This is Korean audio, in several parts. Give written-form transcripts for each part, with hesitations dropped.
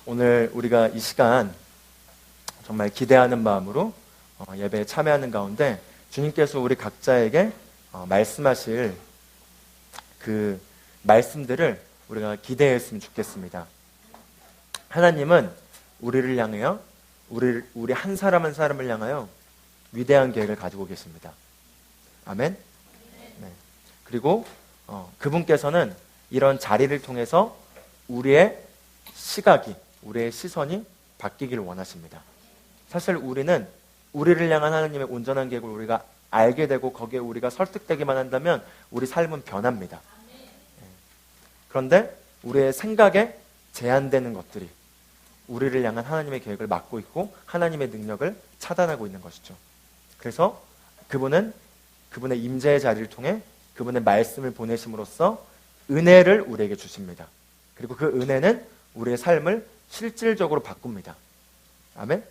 오늘 우리가 이 시간 정말 기대하는 마음으로 예배에 참여하는 가운데 주님께서 우리 각자에게 말씀하실 그 말씀들을 우리가 기대했으면 좋겠습니다. 하나님은 우리를 향하여 우리 한 사람 한 사람을 향하여 위대한 계획을 가지고 계십니다. 아멘. 네. 그리고 그분께서는 이런 자리를 통해서 우리의 시각이, 우리의 시선이 바뀌기를 원하십니다. 사실 우리는 우리를 향한 하나님의 온전한 계획을 우리가 알게 되고 거기에 우리가 설득되기만 한다면 우리 삶은 변합니다. 그런데 우리의 생각에 제한되는 것들이 우리를 향한 하나님의 계획을 막고 있고 하나님의 능력을 차단하고 있는 것이죠. 그래서 그분은 그분의 임재의 자리를 통해 그분의 말씀을 보내심으로써 은혜를 우리에게 주십니다. 그리고 그 은혜는 우리의 삶을 실질적으로 바꿉니다. 아멘?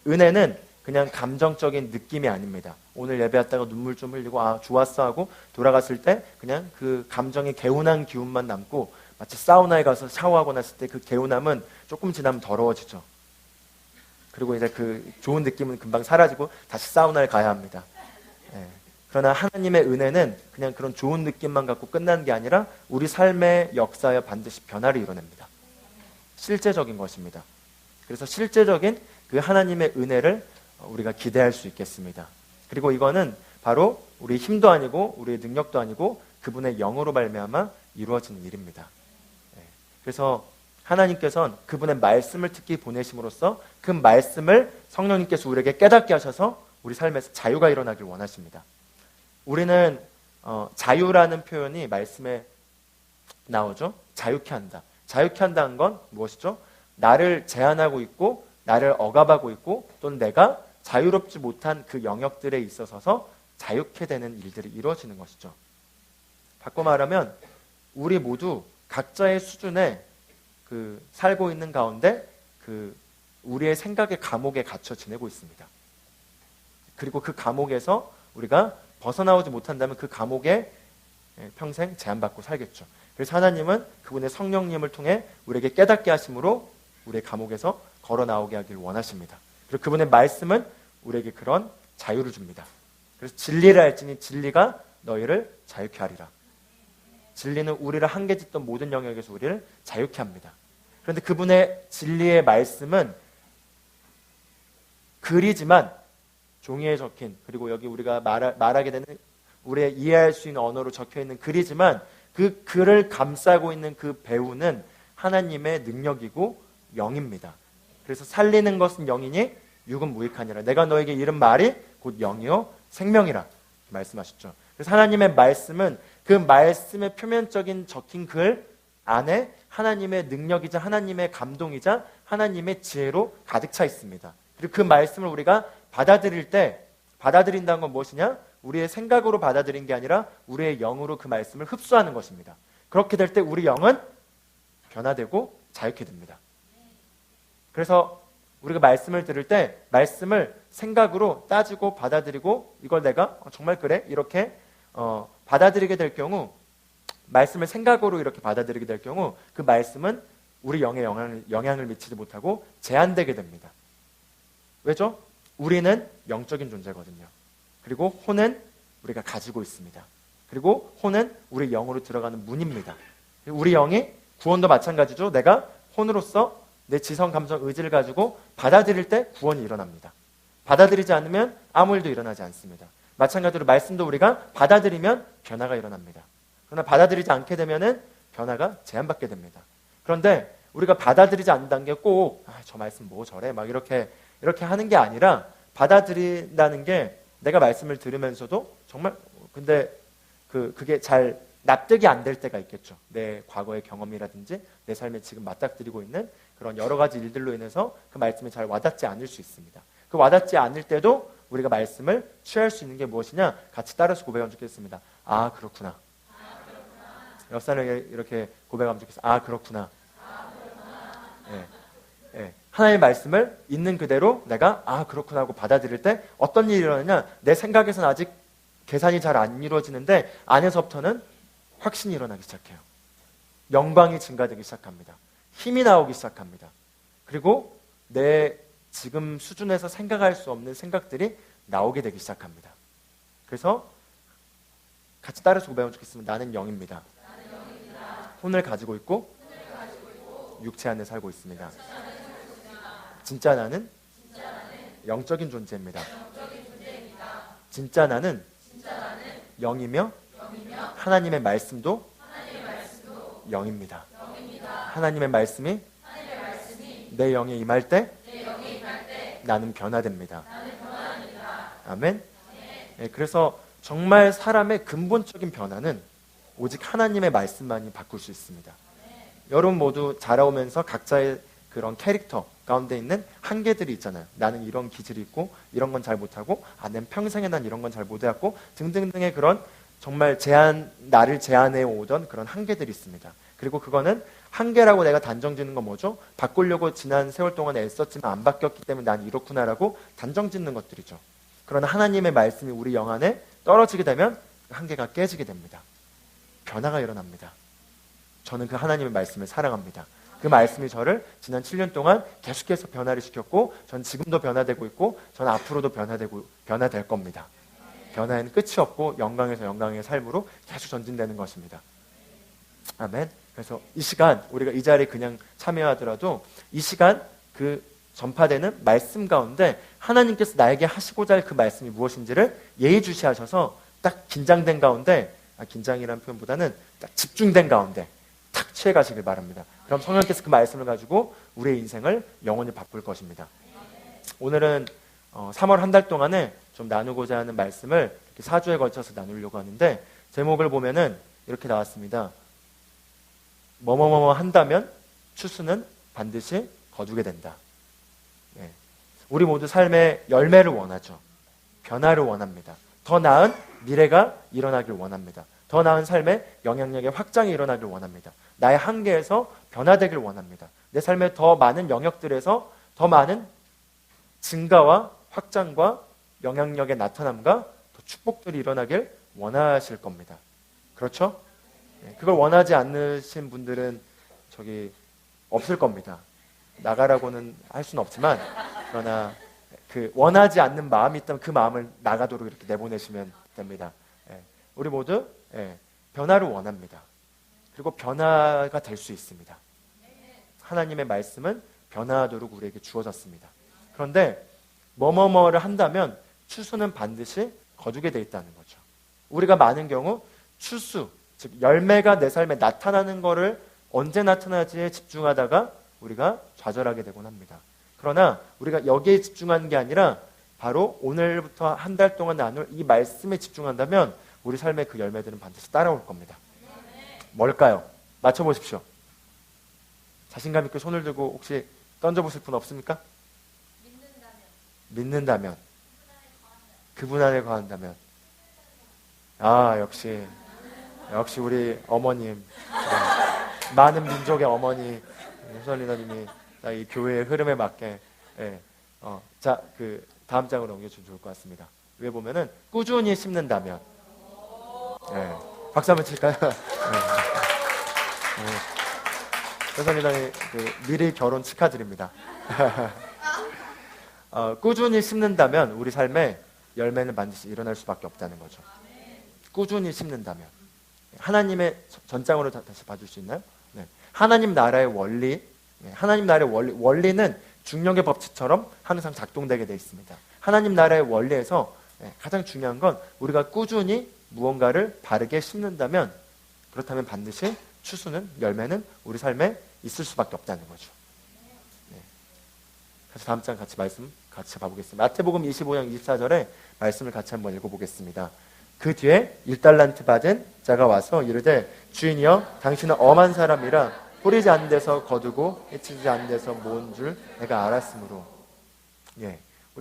은혜는 그냥 감정적인 느낌이 아닙니다. 오늘 예배 왔다가 눈물 좀 흘리고 좋았어 하고 돌아갔을 때 그냥 그 감정의 개운한 기운만 남고 마치 사우나에 가서 샤워하고 났을 때 그 개운함은 조금 지나면 더러워지죠. 그리고 이제 그 좋은 느낌은 금방 사라지고 다시 사우나에 가야 합니다. 그러나 하나님의 은혜는 그냥 그런 좋은 느낌만 갖고 끝나는 게 아니라 우리 삶의 역사에 반드시 변화를 이뤄냅니다. 실제적인 것입니다. 그래서 실제적인 그 하나님의 은혜를 우리가 기대할 수 있겠습니다. 그리고 이거는 바로 우리 힘도 아니고 우리의 능력도 아니고 그분의 영으로 말미암아 이루어지는 일입니다. 그래서 하나님께서는 그분의 말씀을 특히 보내심으로써 그 말씀을 성령님께서 우리에게 깨닫게 하셔서 우리 삶에서 자유가 일어나길 원하십니다. 우리는 자유라는 표현이 말씀에 나오죠. 자유케 한다. 자유케 한다는 건 무엇이죠? 나를 제한하고 있고 나를 억압하고 있고 또는 내가 자유롭지 못한 그 영역들에 있어서 자유케 되는 일들이 이루어지는 것이죠. 바꿔 말하면 우리 모두 각자의 수준에 살고 있는 가운데 우리의 생각의 감옥에 갇혀 지내고 있습니다. 그리고 그 감옥에서 우리가 벗어나오지 못한다면 그 감옥에 평생 제한받고 살겠죠. 그래서 하나님은 그분의 성령님을 통해 우리에게 깨닫게 하심으로 우리의 감옥에서 걸어 나오게 하길 원하십니다. 그리고 그분의 말씀은 우리에게 그런 자유를 줍니다. 그래서 진리를 알지니 진리가 너희를 자유케 하리라. 진리는 우리를 한계 짓던 모든 영역에서 우리를 자유케 합니다. 그런데 그분의 진리의 말씀은 글이지만 종이에 적힌, 그리고 여기 우리가 말하게 되는 우리의 이해할 수 있는 언어로 적혀있는 글이지만 그 글을 감싸고 있는 그 배우는 하나님의 능력이고 영입니다. 그래서 살리는 것은 영이니 육은 무익하니라. 내가 너에게 이른 말이 곧 영이요 생명이라 말씀하셨죠. 그래서 하나님의 말씀은 그 말씀의 표면적인 적힌 글 안에 하나님의 능력이자 하나님의 감동이자 하나님의 지혜로 가득 차 있습니다. 그리고 그 말씀을 우리가 받아들일 때, 받아들인다는 건 무엇이냐? 우리의 생각으로 받아들인 게 아니라 우리의 영으로 그 말씀을 흡수하는 것입니다. 그렇게 될 때 우리 영은 변화되고 자유케 됩니다. 그래서 우리가 말씀을 들을 때 말씀을 생각으로 따지고 받아들이고 이걸 내가 정말 그래? 이렇게 받아들이게 될 경우, 말씀을 생각으로 이렇게 받아들이게 될 경우 그 말씀은 우리 영에 영향을 미치지 못하고 제한되게 됩니다. 왜죠? 우리는 영적인 존재거든요. 그리고 혼은 우리가 가지고 있습니다. 그리고 혼은 우리 영으로 들어가는 문입니다. 우리 영이 구원도 마찬가지죠. 내가 혼으로서 내 지성, 감정, 의지를 가지고 받아들일 때 구원이 일어납니다. 받아들이지 않으면 아무 일도 일어나지 않습니다. 마찬가지로 말씀도 우리가 받아들이면 변화가 일어납니다. 그러나 받아들이지 않게 되면은 변화가 제한받게 됩니다. 그런데 우리가 받아들이지 않는다는 게 꼭 저 말씀 뭐 저래 막 이렇게 하는 게 아니라 받아들인다는 게 내가 말씀을 들으면서도 정말 근데 그게 잘 납득이 안 될 때가 있겠죠. 내 과거의 경험이라든지 내 삶에 지금 맞닥뜨리고 있는 그런 여러 가지 일들로 인해서 그 말씀이 잘 와닿지 않을 수 있습니다. 그 와닿지 않을 때도 우리가 말씀을 취할 수 있는 게 무엇이냐? 같이 따라서 고백하면 좋겠습니다. 아 그렇구나. 옆 사람에게 이렇게 고백하면 좋겠습니다. 아 그렇구나. 하나님의 말씀을 있는 그대로 내가 아 그렇구나 하고 받아들일 때 어떤 일이 일어나냐? 내 생각에서는 아직 계산이 잘 안 이루어지는데 안에서부터는 확신이 일어나기 시작해요. 영광이 증가되기 시작합니다. 힘이 나오기 시작합니다. 그리고 내 지금 수준에서 생각할 수 없는 생각들이 나오게 되기 시작합니다. 그래서 같이 따라서 고백하면 좋겠습니다. 나는 영입니다. 혼을 가지고 있고 육체 안에 살고 있습니다. 진짜 나는 영적인 존재입니다. 진짜 나는 영이며 하나님의 말씀도 영입니다. 하나님의 말씀이 내 영에 임할 때 나는 변화됩니다. 아멘. 네, 그래서 정말 사람의 근본적인 변화는 오직 하나님의 말씀만이 바꿀 수 있습니다. 여러분 모두 자라오면서 각자의 그런 캐릭터 가운데 있는 한계들이 있잖아요. 나는 이런 기질이 있고 이런 건 잘 못하고 난 평생에 난 이런 건 잘 못해왔고 등등등의 그런 정말 나를 제한해 오던 그런 한계들이 있습니다. 그리고 그거는 한계라고 내가 단정짓는 건 뭐죠? 바꾸려고 지난 세월 동안 애썼지만 안 바뀌었기 때문에 난 이렇구나라고 단정짓는 것들이죠. 그러나 하나님의 말씀이 우리 영 안에 떨어지게 되면 한계가 깨지게 됩니다. 변화가 일어납니다. 저는 그 하나님의 말씀을 사랑합니다. 그 말씀이 저를 지난 7년 동안 계속해서 변화를 시켰고 전 지금도 변화되고 있고 전 앞으로도 변화될 겁니다. 변화에는 끝이 없고 영광에서 영광의 삶으로 계속 전진되는 것입니다. 아멘. 그래서 이 시간 우리가 이 자리에 그냥 참여하더라도 이 시간 그 전파되는 말씀 가운데 하나님께서 나에게 하시고자 할 그 말씀이 무엇인지를 예의주시하셔서 딱 긴장된 가운데 긴장이라는 표현보다는 딱 집중된 가운데 탁 취해 가시길 바랍니다. 그럼 성령께서 그 말씀을 가지고 우리의 인생을 영원히 바꿀 것입니다. 오늘은 3월 한 달 동안에 좀 나누고자 하는 말씀을 4주에 걸쳐서 나누려고 하는데 제목을 보면은 이렇게 나왔습니다. 뭐뭐뭐 한다면 추수는 반드시 거두게 된다. 예. 우리 모두 삶의 열매를 원하죠. 변화를 원합니다. 더 나은 미래가 일어나길 원합니다. 더 나은 삶의 영향력의 확장이 일어나길 원합니다. 나의 한계에서 변화되길 원합니다. 내 삶의 더 많은 영역들에서 더 많은 증가와 확장과 영향력의 나타남과 더 축복들이 일어나길 원하실 겁니다. 그렇죠? 그걸 원하지 않으신 분들은 없을 겁니다. 나가라고는 할 수는 없지만 그러나 그 원하지 않는 마음이 있다면 그 마음을 나가도록 이렇게 내보내시면 됩니다. 우리 모두 변화를 원합니다. 그리고 변화가 될 수 있습니다. 하나님의 말씀은 변화하도록 우리에게 주어졌습니다. 그런데 뭐뭐뭐를 한다면 추수는 반드시 거두게 돼 있다는 거죠. 우리가 많은 경우 추수, 즉 열매가 내 삶에 나타나는 것을 언제 나타나지에 집중하다가 우리가 좌절하게 되곤 합니다. 그러나 우리가 여기에 집중하는 게 아니라 바로 오늘부터 한 달 동안 나눌 이 말씀에 집중한다면 우리 삶의 그 열매들은 반드시 따라올 겁니다. 뭘까요? 맞춰보십시오. 자신감 있게 손을 들고 혹시 던져보실 분 없습니까? 믿는다면. 그분 안에 거한다면. 역시 우리 어머님, 많은 민족의 어머니 효선리더님이 이 교회의 흐름에 맞게 자, 그 다음 장으로 넘겨주면 좋을 것 같습니다. 위에 보면은 꾸준히 심는다면. 박수 한번 칠까요? 효선리더님 미리 결혼 축하드립니다. 꾸준히 심는다면 우리 삶에 열매는 반드시 일어날 수밖에 없다는 거죠. 꾸준히 심는다면. 하나님의 전장으로 다시 봐줄 수 있나요? 네. 하나님 나라의 원리, 하나님 나라의 원리는 중력의 법칙처럼 항상 작동되게 되어 있습니다. 하나님 나라의 원리에서 가장 중요한 건 우리가 꾸준히 무언가를 바르게 심는다면 그렇다면 반드시 추수는 열매는 우리 삶에 있을 수밖에 없다는 거죠. 그래서 다음 장 말씀 같이 봐보겠습니다. 마태복음 25장 24절에 말씀을 같이 한번 읽어보겠습니다. 그 뒤에 1달란트 받은 자가 와서 이르되 주인이여 당신은 엄한 사람이라 뿌리지 않는 데서 거두고 해치지 않는 데서 모은 줄 내가 알았으므로.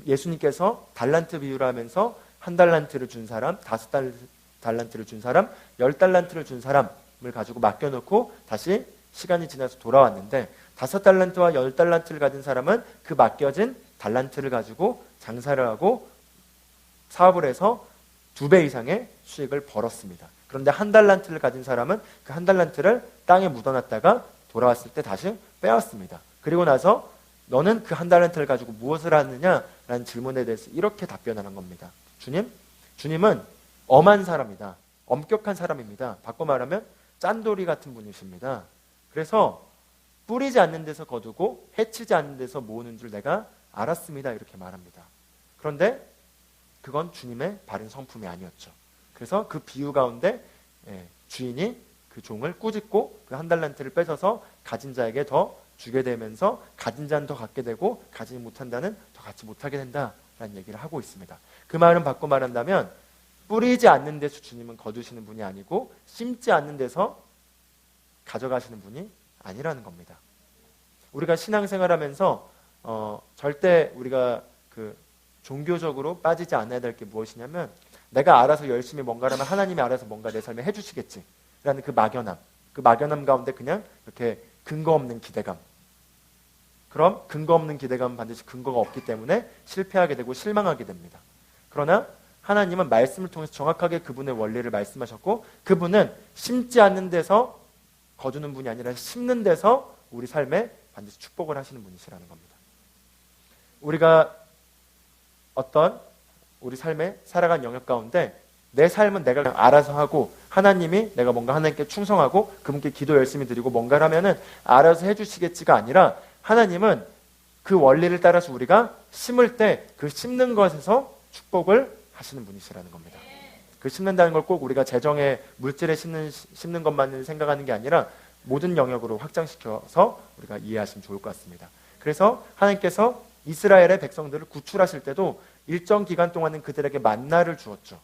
예수님께서 달란트 비유를 하면서 1달란트를 준 사람, 5달란트를 준 사람, 10달란트를 준 사람을 가지고 맡겨놓고 다시 시간이 지나서 돌아왔는데 5달란트와 10달란트를 가진 사람은 그 맡겨진 달란트를 가지고 장사를 하고 사업을 해서 2배 이상의 수익을 벌었습니다. 그런데 1달란트를 가진 사람은 그 1달란트를 땅에 묻어놨다가 돌아왔을 때 다시 빼앗습니다. 그리고 나서 너는 그 한 달란트를 가지고 무엇을 하느냐라는 질문에 대해서 이렇게 답변하는 겁니다. 주님은 엄한 사람이다. 엄격한 사람입니다. 바꿔 말하면 짠돌이 같은 분이십니다. 그래서 뿌리지 않는 데서 거두고 해치지 않는 데서 모으는 줄 내가 알았습니다. 이렇게 말합니다. 그런데 그건 주님의 바른 성품이 아니었죠. 그래서 그 비유 가운데 주인이 그 종을 꾸짖고 그 한 달란트를 뺏어서 가진 자에게 더 주게 되면서 가진 자는 더 갖게 되고 가지지 못한다는 더 갖지 못하게 된다라는 얘기를 하고 있습니다. 그 말은 바꿔 말한다면 뿌리지 않는 데서 주님은 거두시는 분이 아니고 심지 않는 데서 가져가시는 분이 아니라는 겁니다. 우리가 신앙생활하면서 절대 우리가 그 종교적으로 빠지지 않아야 될 게 무엇이냐면 내가 알아서 열심히 뭔가를 하면 하나님이 알아서 뭔가 내 삶에 해주시겠지라는 그 막연함 가운데 그냥 이렇게 근거 없는 기대감. 그럼 근거 없는 기대감은 반드시 근거가 없기 때문에 실패하게 되고 실망하게 됩니다. 그러나 하나님은 말씀을 통해서 정확하게 그분의 원리를 말씀하셨고 그분은 심지 않는 데서 거두는 분이 아니라 심는 데서 우리 삶에 반드시 축복을 하시는 분이시라는 겁니다. 우리가 어떤 우리 삶에 살아간 영역 가운데 내 삶은 내가 그냥 알아서 하고 하나님이 내가 뭔가 하나님께 충성하고 그분께 기도 열심히 드리고 뭔가를 하면은 알아서 해주시겠지가 아니라 하나님은 그 원리를 따라서 우리가 심을 때 그 심는 것에서 축복을 하시는 분이시라는 겁니다. 그 심는다는 걸 꼭 우리가 재정의 물질에 심는 것만을 생각하는 게 아니라 모든 영역으로 확장시켜서 우리가 이해하시면 좋을 것 같습니다. 그래서 하나님께서 이스라엘의 백성들을 구출하실 때도 일정 기간 동안은 그들에게 만나를 주었죠.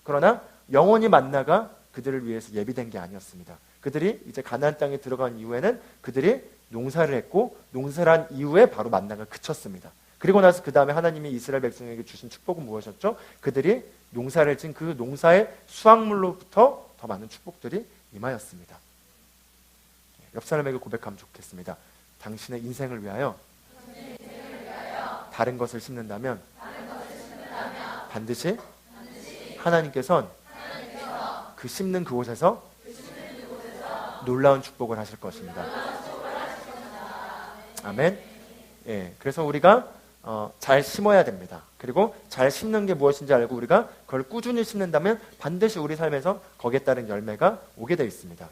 그러나 영원히 만나가 그들을 위해서 예비된 게 아니었습니다. 그들이 이제 가나안 땅에 들어간 이후에는 그들이 농사를 했고 농사를 한 이후에 바로 만나가 그쳤습니다. 그리고 나서 그 다음에 하나님이 이스라엘 백성에게 주신 축복은 무엇이었죠? 그들이 농사를 진 그 농사의 수확물로부터 더 많은 축복들이 임하였습니다. 옆 사람에게 고백하면 좋겠습니다. 당신의 인생을 위하여 다른 것을 심는다면 반드시 하나님께서는 그 심는 그곳에서 놀라운 축복을 하실 것입니다. 아멘. 그래서 우리가 잘 심어야 됩니다. 그리고 잘 심는 게 무엇인지 알고 우리가 그걸 꾸준히 심는다면 반드시 우리 삶에서 거기에 따른 열매가 오게 되어 있습니다.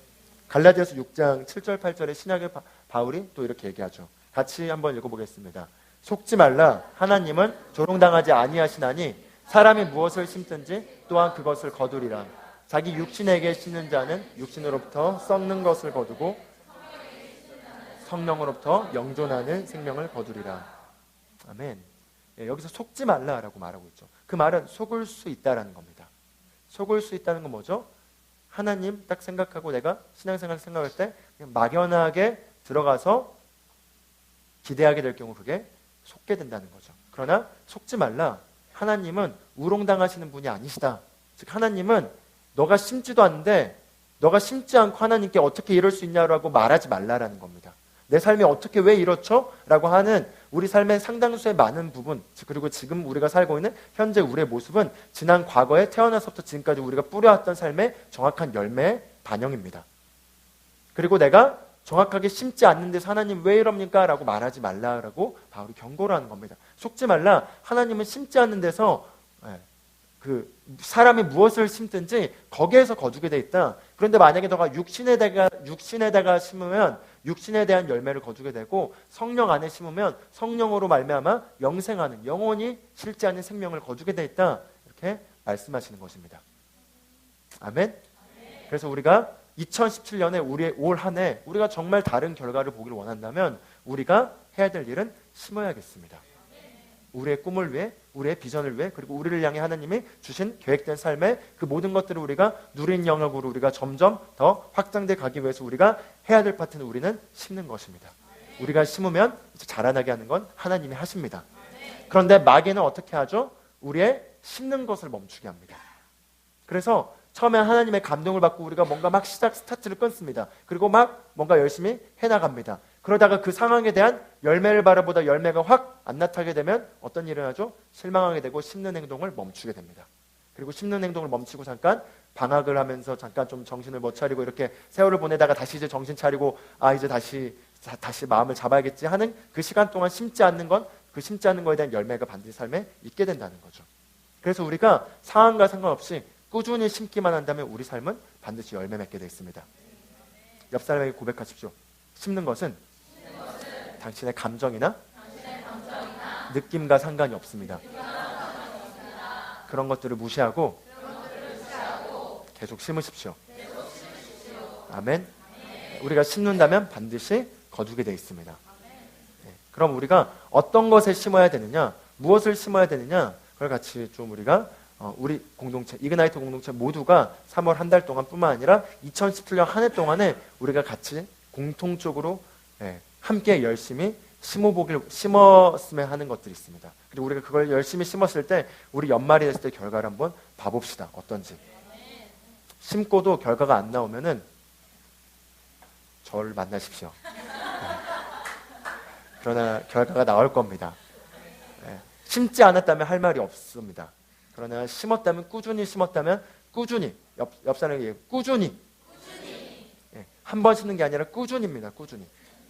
갈라디아서 6장 7절 8절에 신약의 바울이 또 이렇게 얘기하죠. 같이 한번 읽어보겠습니다. 속지 말라. 하나님은 조롱당하지 아니하시나니 사람이 무엇을 심든지 또한 그것을 거두리라. 자기 육신에게 심는 자는 육신으로부터 썩는 것을 거두고 성령으로부터 영존하는 생명을 거두리라. 아멘. 여기서 속지 말라라고 말하고 있죠. 그 말은 속을 수 있다라는 겁니다. 속을 수 있다는 건 뭐죠? 하나님 딱 생각하고 내가 신앙생활 생각할 때 그냥 막연하게 들어가서 기대하게 될 경우 그게 속게 된다는 거죠. 그러나 속지 말라. 하나님은 우롱당하시는 분이 아니시다. 즉 하나님은 너가 심지도 않는데 너가 심지 않고 하나님께 어떻게 이럴 수 있냐라고 말하지 말라라는 겁니다. 내 삶이 어떻게 왜 이렇죠? 라고 하는 우리 삶의 상당수의 많은 부분, 그리고 지금 우리가 살고 있는 현재 우리의 모습은 지난 과거에 태어나서부터 지금까지 우리가 뿌려왔던 삶의 정확한 열매의 반영입니다. 그리고 내가 정확하게 심지 않는 데서 하나님 왜 이럽니까? 라고 말하지 말라라고 바울이 경고를 하는 겁니다. 속지 말라. 하나님은 심지 않는 데서 그 사람이 무엇을 심든지 거기에서 거두게 돼 있다. 그런데 만약에 너가 육신에다가 심으면 육신에 대한 열매를 거두게 되고 성령 안에 심으면 성령으로 말미암아 영생하는 영원히 실지 않는 생명을 거두게 돼 있다. 이렇게 말씀하시는 것입니다. 아멘. 그래서 우리가 2017년에 우리의 올 한 해 우리가 정말 다른 결과를 보기를 원한다면 우리가 해야 될 일은 심어야겠습니다. 우리의 꿈을 위해, 우리의 비전을 위해, 그리고 우리를 향해 하나님이 주신 계획된 삶의 그 모든 것들을 우리가 누린 영역으로 우리가 점점 더 확장돼 가기 위해서 우리가 해야 될 파트는 우리는 심는 것입니다. 우리가 심으면 이제 자라나게 하는 건 하나님이 하십니다. 그런데 마귀는 어떻게 하죠? 우리의 심는 것을 멈추게 합니다. 그래서 처음에 하나님의 감동을 받고 우리가 뭔가 막 스타트를 끊습니다. 그리고 막 뭔가 열심히 해나갑니다. 그러다가 그 상황에 대한 열매를 바라보다 열매가 확 안 나타나게 되면 어떤 일을 하죠? 실망하게 되고 심는 행동을 멈추게 됩니다. 그리고 심는 행동을 멈추고 잠깐 방학을 하면서 잠깐 좀 정신을 못 차리고 이렇게 세월을 보내다가 다시 이제 정신 차리고 이제 다시 마음을 잡아야겠지 하는 그 시간 동안 심지 않는 건 그 심지 않는 거에 대한 열매가 반드시 삶에 있게 된다는 거죠. 그래서 우리가 상황과 상관없이 꾸준히 심기만 한다면 우리 삶은 반드시 열매 맺게 되어 있습니다. 옆 사람에게 고백하십시오. 심는 것은 당신의 감정이나 느낌과 상관이 없습니다. 그런 것들을 무시하고 계속 심으십시오. 아멘. 우리가 심는다면 반드시 거두게 되어 있습니다. 그럼 우리가 어떤 것을 심어야 되느냐, 무엇을 심어야 되느냐, 그걸 같이 좀 우리가 우리 공동체, 이그나이트 공동체 모두가 3월 한 달 동안 뿐만 아니라 2017년 한 해 동안에 우리가 같이 공통적으로 함께 열심히 심었으면 하는 것들이 있습니다. 그리고 우리가 그걸 열심히 심었을 때 우리 연말이 됐을 때 결과를 한번 봐봅시다. 어떤지. 심고도 결과가 안 나오면은 저를 만나십시오. 그러나 결과가 나올 겁니다. 심지 않았다면 할 말이 없습니다. 그러나 심었다면, 꾸준히 심었다면, 꾸준히, 옆 사람에게 꾸준히. 한 번 심는 게 아니라 꾸준히입니다.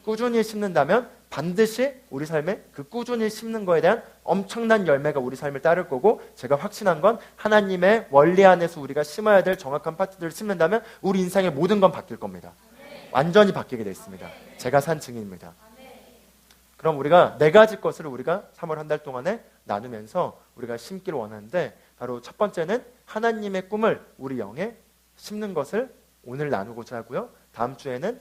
꾸준히 심는다면 반드시 우리 삶에 그 꾸준히 심는 거에 대한 엄청난 열매가 우리 삶을 따를 거고, 제가 확신한 건 하나님의 원리 안에서 우리가 심어야 될 정확한 파트들을 심는다면 우리 인생의 모든 건 바뀔 겁니다. 완전히 바뀌게 되어 있습니다. 제가 산 증인입니다. 그럼 우리가 4가지 것을 우리가 3월 한 달 동안에 나누면서 우리가 심기를 원하는데, 바로 첫 번째는 하나님의 꿈을 우리 영에 심는 것을 오늘 나누고자 하고요. 다음 주에는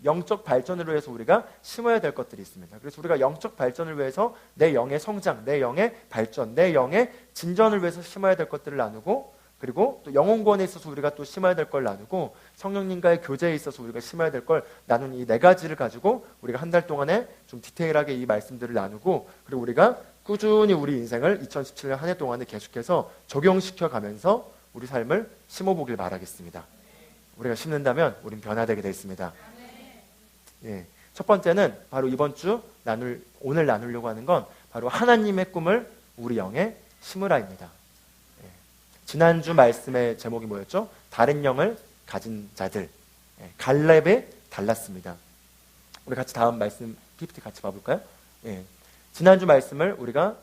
영적 발전을 위해서 우리가 심어야 될 것들이 있습니다. 그래서 우리가 영적 발전을 위해서 내 영의 성장, 내 영의 발전, 내 영의 진전을 위해서 심어야 될 것들을 나누고, 그리고 또 영혼구원에 있어서 우리가 또 심어야 될 걸 나누고, 성령님과의 교제에 있어서 우리가 심어야 될 걸 나눈 이 4가지를 가지고 우리가 한 달 동안에 좀 디테일하게 이 말씀들을 나누고, 그리고 우리가 꾸준히 우리 인생을 2017년 한 해 동안에 계속해서 적용시켜 가면서 우리 삶을 심어보길 바라겠습니다. 우리가 심는다면 우린 변화되게 되어 있습니다. 첫 번째는 바로 이번 주 오늘 나누려고 하는 건 바로 하나님의 꿈을 우리 영에 심으라입니다. 지난주 말씀의 제목이 뭐였죠? 다른 영을 가진 자들. 갈렙이 달랐습니다. 우리 같이 다음 말씀 PPT 같이 봐볼까요? 지난주 말씀을 우리가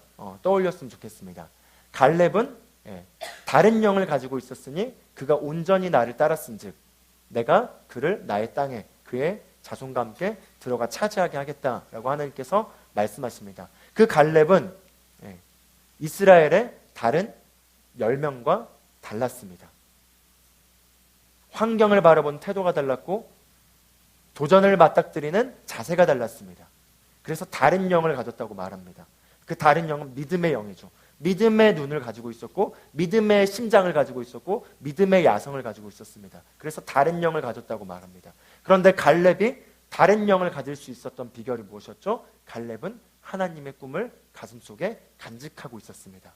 떠올렸으면 좋겠습니다. 갈렙은 다른 영을 가지고 있었으니 그가 온전히 나를 따랐은즉 내가 그를 나의 땅에 그의 자손과 함께 들어가 차지하게 하겠다라고 하나님께서 말씀하십니다. 그 갈렙은 이스라엘의 다른 10명과 달랐습니다. 환경을 바라보는 태도가 달랐고 도전을 맞닥뜨리는 자세가 달랐습니다. 그래서 다른 영을 가졌다고 말합니다. 그 다른 영은 믿음의 영이죠. 믿음의 눈을 가지고 있었고, 믿음의 심장을 가지고 있었고, 믿음의 야성을 가지고 있었습니다. 그래서 다른 영을 가졌다고 말합니다. 그런데 갈렙이 다른 영을 가질 수 있었던 비결이 무엇이었죠? 갈렙은 하나님의 꿈을 가슴속에 간직하고 있었습니다.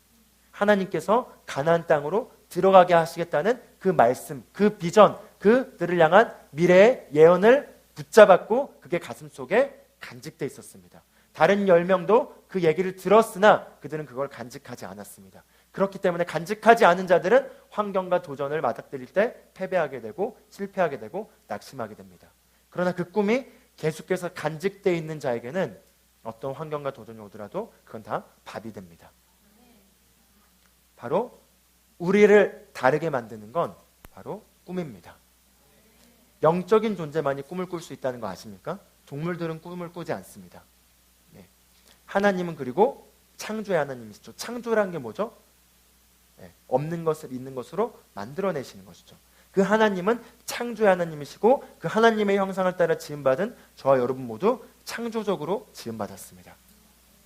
하나님께서 가나안 땅으로 들어가게 하시겠다는 그 말씀, 그 비전, 그들을 향한 미래의 예언을 붙잡았고 그게 가슴속에 간직되어 있었습니다. 다른 10명도 그 얘기를 들었으나 그들은 그걸 간직하지 않았습니다. 그렇기 때문에 간직하지 않은 자들은 환경과 도전을 맞닥뜨릴 때 패배하게 되고 실패하게 되고 낙심하게 됩니다. 그러나 그 꿈이 계속해서 간직되어 있는 자에게는 어떤 환경과 도전이 오더라도 그건 다 밥이 됩니다. 바로 우리를 다르게 만드는 건 바로 꿈입니다. 영적인 존재만이 꿈을 꿀 수 있다는 거 아십니까? 동물들은 꿈을 꾸지 않습니다. 하나님은 그리고 창조의 하나님이시죠. 창조라는 게 뭐죠? 없는 것을 있는 것으로 만들어내시는 것이죠. 그 하나님은 창조의 하나님이시고 그 하나님의 형상을 따라 지음받은 저와 여러분 모두 창조적으로 지음받았습니다.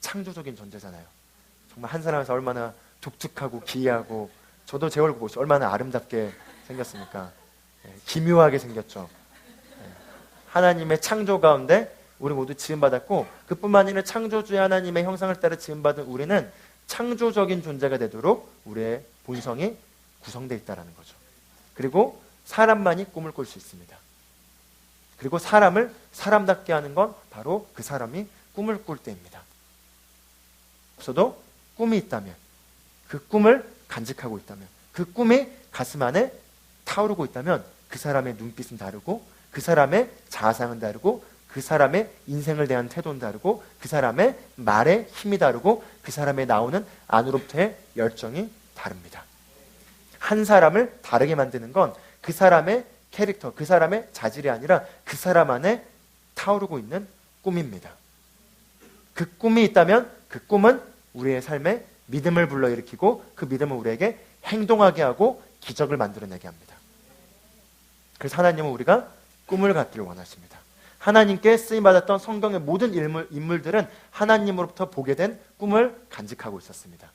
창조적인 존재잖아요. 정말 한 사람에서 얼마나 독특하고 기이하고, 저도 제 얼굴 보시죠. 얼마나 아름답게 생겼습니까? 기묘하게 생겼죠. 하나님의 창조 가운데 우리 모두 지음받았고, 그뿐만 아니라 창조주의 하나님의 형상을 따라 지음받은 우리는 창조적인 존재가 되도록 우리의 본성이 구성되어 있다는 거죠. 그리고 사람만이 꿈을 꿀 수 있습니다. 그리고 사람을 사람답게 하는 건 바로 그 사람이 꿈을 꿀 때입니다. 없어도 꿈이 있다면, 그 꿈을 간직하고 있다면, 그 꿈이 가슴 안에 타오르고 있다면 그 사람의 눈빛은 다르고, 그 사람의 자아상은 다르고, 그 사람의 인생을 대한 태도는 다르고, 그 사람의 말의 힘이 다르고, 그 사람의 나오는 안으로부터의 열정이 다릅니다. 한 사람을 다르게 만드는 건 그 사람의 캐릭터, 그 사람의 자질이 아니라 그 사람 안에 타오르고 있는 꿈입니다. 그 꿈이 있다면 그 꿈은 우리의 삶에 믿음을 불러일으키고, 그 믿음은 우리에게 행동하게 하고 기적을 만들어내게 합니다. 그래서 하나님은 우리가 꿈을 갖기를 원하십니다. 하나님께 쓰임받았던 성경의 모든 인물들은 하나님으로부터 보게 된 꿈을 간직하고 있었습니다.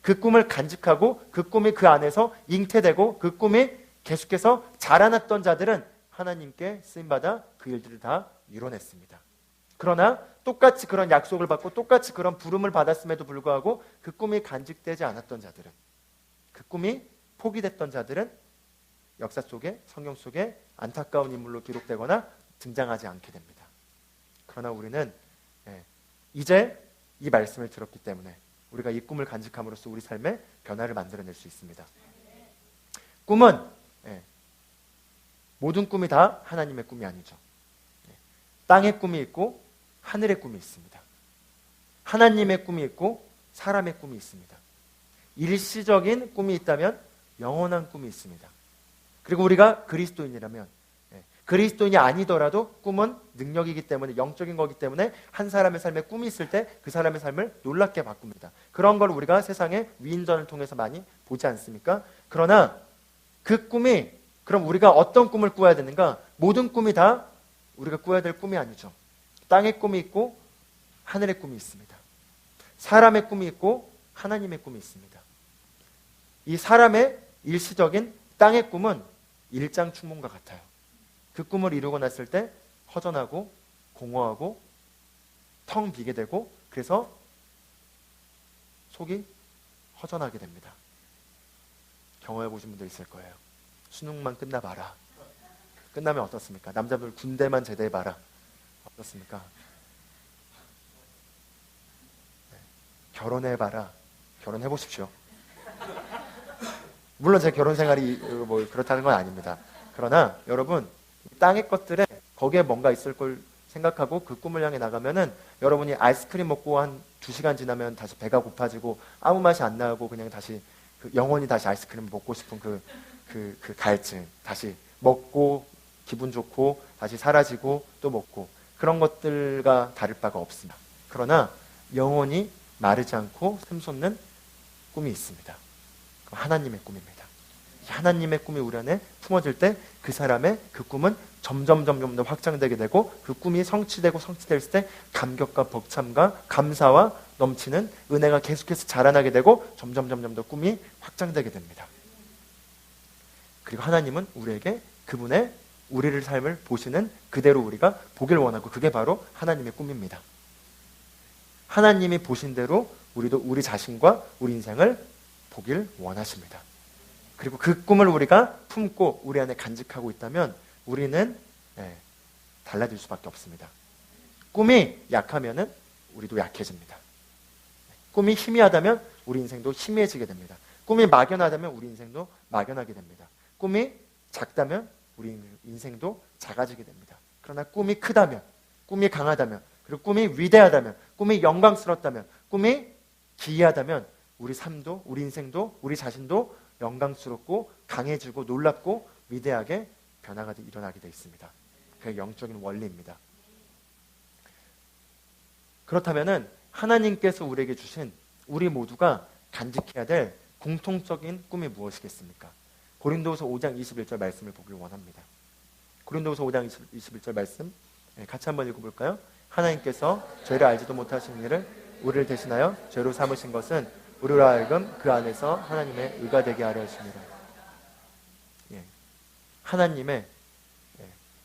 그 꿈을 간직하고 그 꿈이 그 안에서 잉태되고 그 꿈이 계속해서 자라났던 자들은 하나님께 쓰임받아 그 일들을 다 이뤄냈습니다. 그러나 똑같이 그런 약속을 받고 똑같이 그런 부름을 받았음에도 불구하고 그 꿈이 간직되지 않았던 자들은, 그 꿈이 포기됐던 자들은 역사 속에, 성경 속에 안타까운 인물로 기록되거나 등장하지 않게 됩니다. 그러나 우리는 이제 이 말씀을 들었기 때문에 우리가 이 꿈을 간직함으로써 우리 삶에 변화를 만들어낼 수 있습니다. 꿈은 모든 꿈이 다 하나님의 꿈이 아니죠. 땅의 꿈이 있고 하늘의 꿈이 있습니다. 하나님의 꿈이 있고 사람의 꿈이 있습니다. 일시적인 꿈이 있다면 영원한 꿈이 있습니다. 그리고 우리가 그리스도인이라면, 그리스도인이 아니더라도 꿈은 능력이기 때문에, 영적인 거기 때문에 한 사람의 삶에 꿈이 있을 때 그 사람의 삶을 놀랍게 바꿉니다. 그런 걸 우리가 세상의 위인전을 통해서 많이 보지 않습니까? 그러나 그 꿈이, 그럼 우리가 어떤 꿈을 꾸어야 되는가? 모든 꿈이 다 우리가 꾸어야 될 꿈이 아니죠. 땅의 꿈이 있고 하늘의 꿈이 있습니다. 사람의 꿈이 있고 하나님의 꿈이 있습니다. 이 사람의 일시적인 땅의 꿈은 일장춘몽과 같아요. 그 꿈을 이루고 났을 때 허전하고 공허하고 텅 비게 되고, 그래서 속이 허전하게 됩니다. 경험해 보신 분들 있을 거예요. 수능만 끝나봐라. 끝나면 어떻습니까? 남자들 군대만 제대해봐라. 어떻습니까? 결혼해봐라. 결혼해보십시오. 물론 제 결혼 생활이 뭐 그렇다는 건 아닙니다. 그러나 여러분, 땅의 것들에 거기에 뭔가 있을 걸 생각하고 그 꿈을 향해 나가면은 여러분이 아이스크림 먹고 한 2시간 지나면 다시 배가 고파지고 아무 맛이 안 나고 그냥 다시 영원히 다시 아이스크림 먹고 싶은 그 갈증, 다시 먹고 기분 좋고 다시 사라지고 또 먹고, 그런 것들과 다를 바가 없습니다. 그러나 영원히 마르지 않고 샘솟는 꿈이 있습니다. 하나님의 꿈입니다. 하나님의 꿈이 우리 안에 품어질 때 그 사람의 그 꿈은 점점 더 확장되게 되고, 그 꿈이 성취되고 성취될 때 감격과 벅참과 감사와 넘치는 은혜가 계속해서 자라나게 되고 점점 더 꿈이 확장되게 됩니다. 그리고 하나님은 우리에게 그분의 우리를 삶을 보시는 그대로 우리가 보길 원하고, 그게 바로 하나님의 꿈입니다. 하나님이 보신 대로 우리도 우리 자신과 우리 인생을 보길 원하십니다. 그리고 그 꿈을 우리가 품고 우리 안에 간직하고 있다면 우리는 달라질 수밖에 없습니다. 꿈이 약하면은 우리도 약해집니다. 꿈이 희미하다면 우리 인생도 희미해지게 됩니다. 꿈이 막연하다면 우리 인생도 막연하게 됩니다. 꿈이 작다면 우리 인생도 작아지게 됩니다. 그러나 꿈이 크다면, 꿈이 강하다면, 그리고 꿈이 위대하다면, 꿈이 영광스럽다면, 꿈이 기이하다면 우리 삶도, 우리 인생도, 우리 자신도 영광스럽고 강해지고 놀랍고 위대하게 변화가 일어나게 되어 있습니다. 그게 영적인 원리입니다. 그렇다면 하나님께서 우리에게 주신 우리 모두가 간직해야 될 공통적인 꿈이 무엇이겠습니까? 고린도후서 5장 21절 말씀을 보길 원합니다. 고린도후서 5장 21절 말씀 같이 한번 읽어볼까요? 하나님께서 죄를 알지도 못하신 일을 우리를 대신하여 죄로 삼으신 것은 우리로 하여금 그 안에서 하나님의 의가 되게 하려 하십니다. 하나님의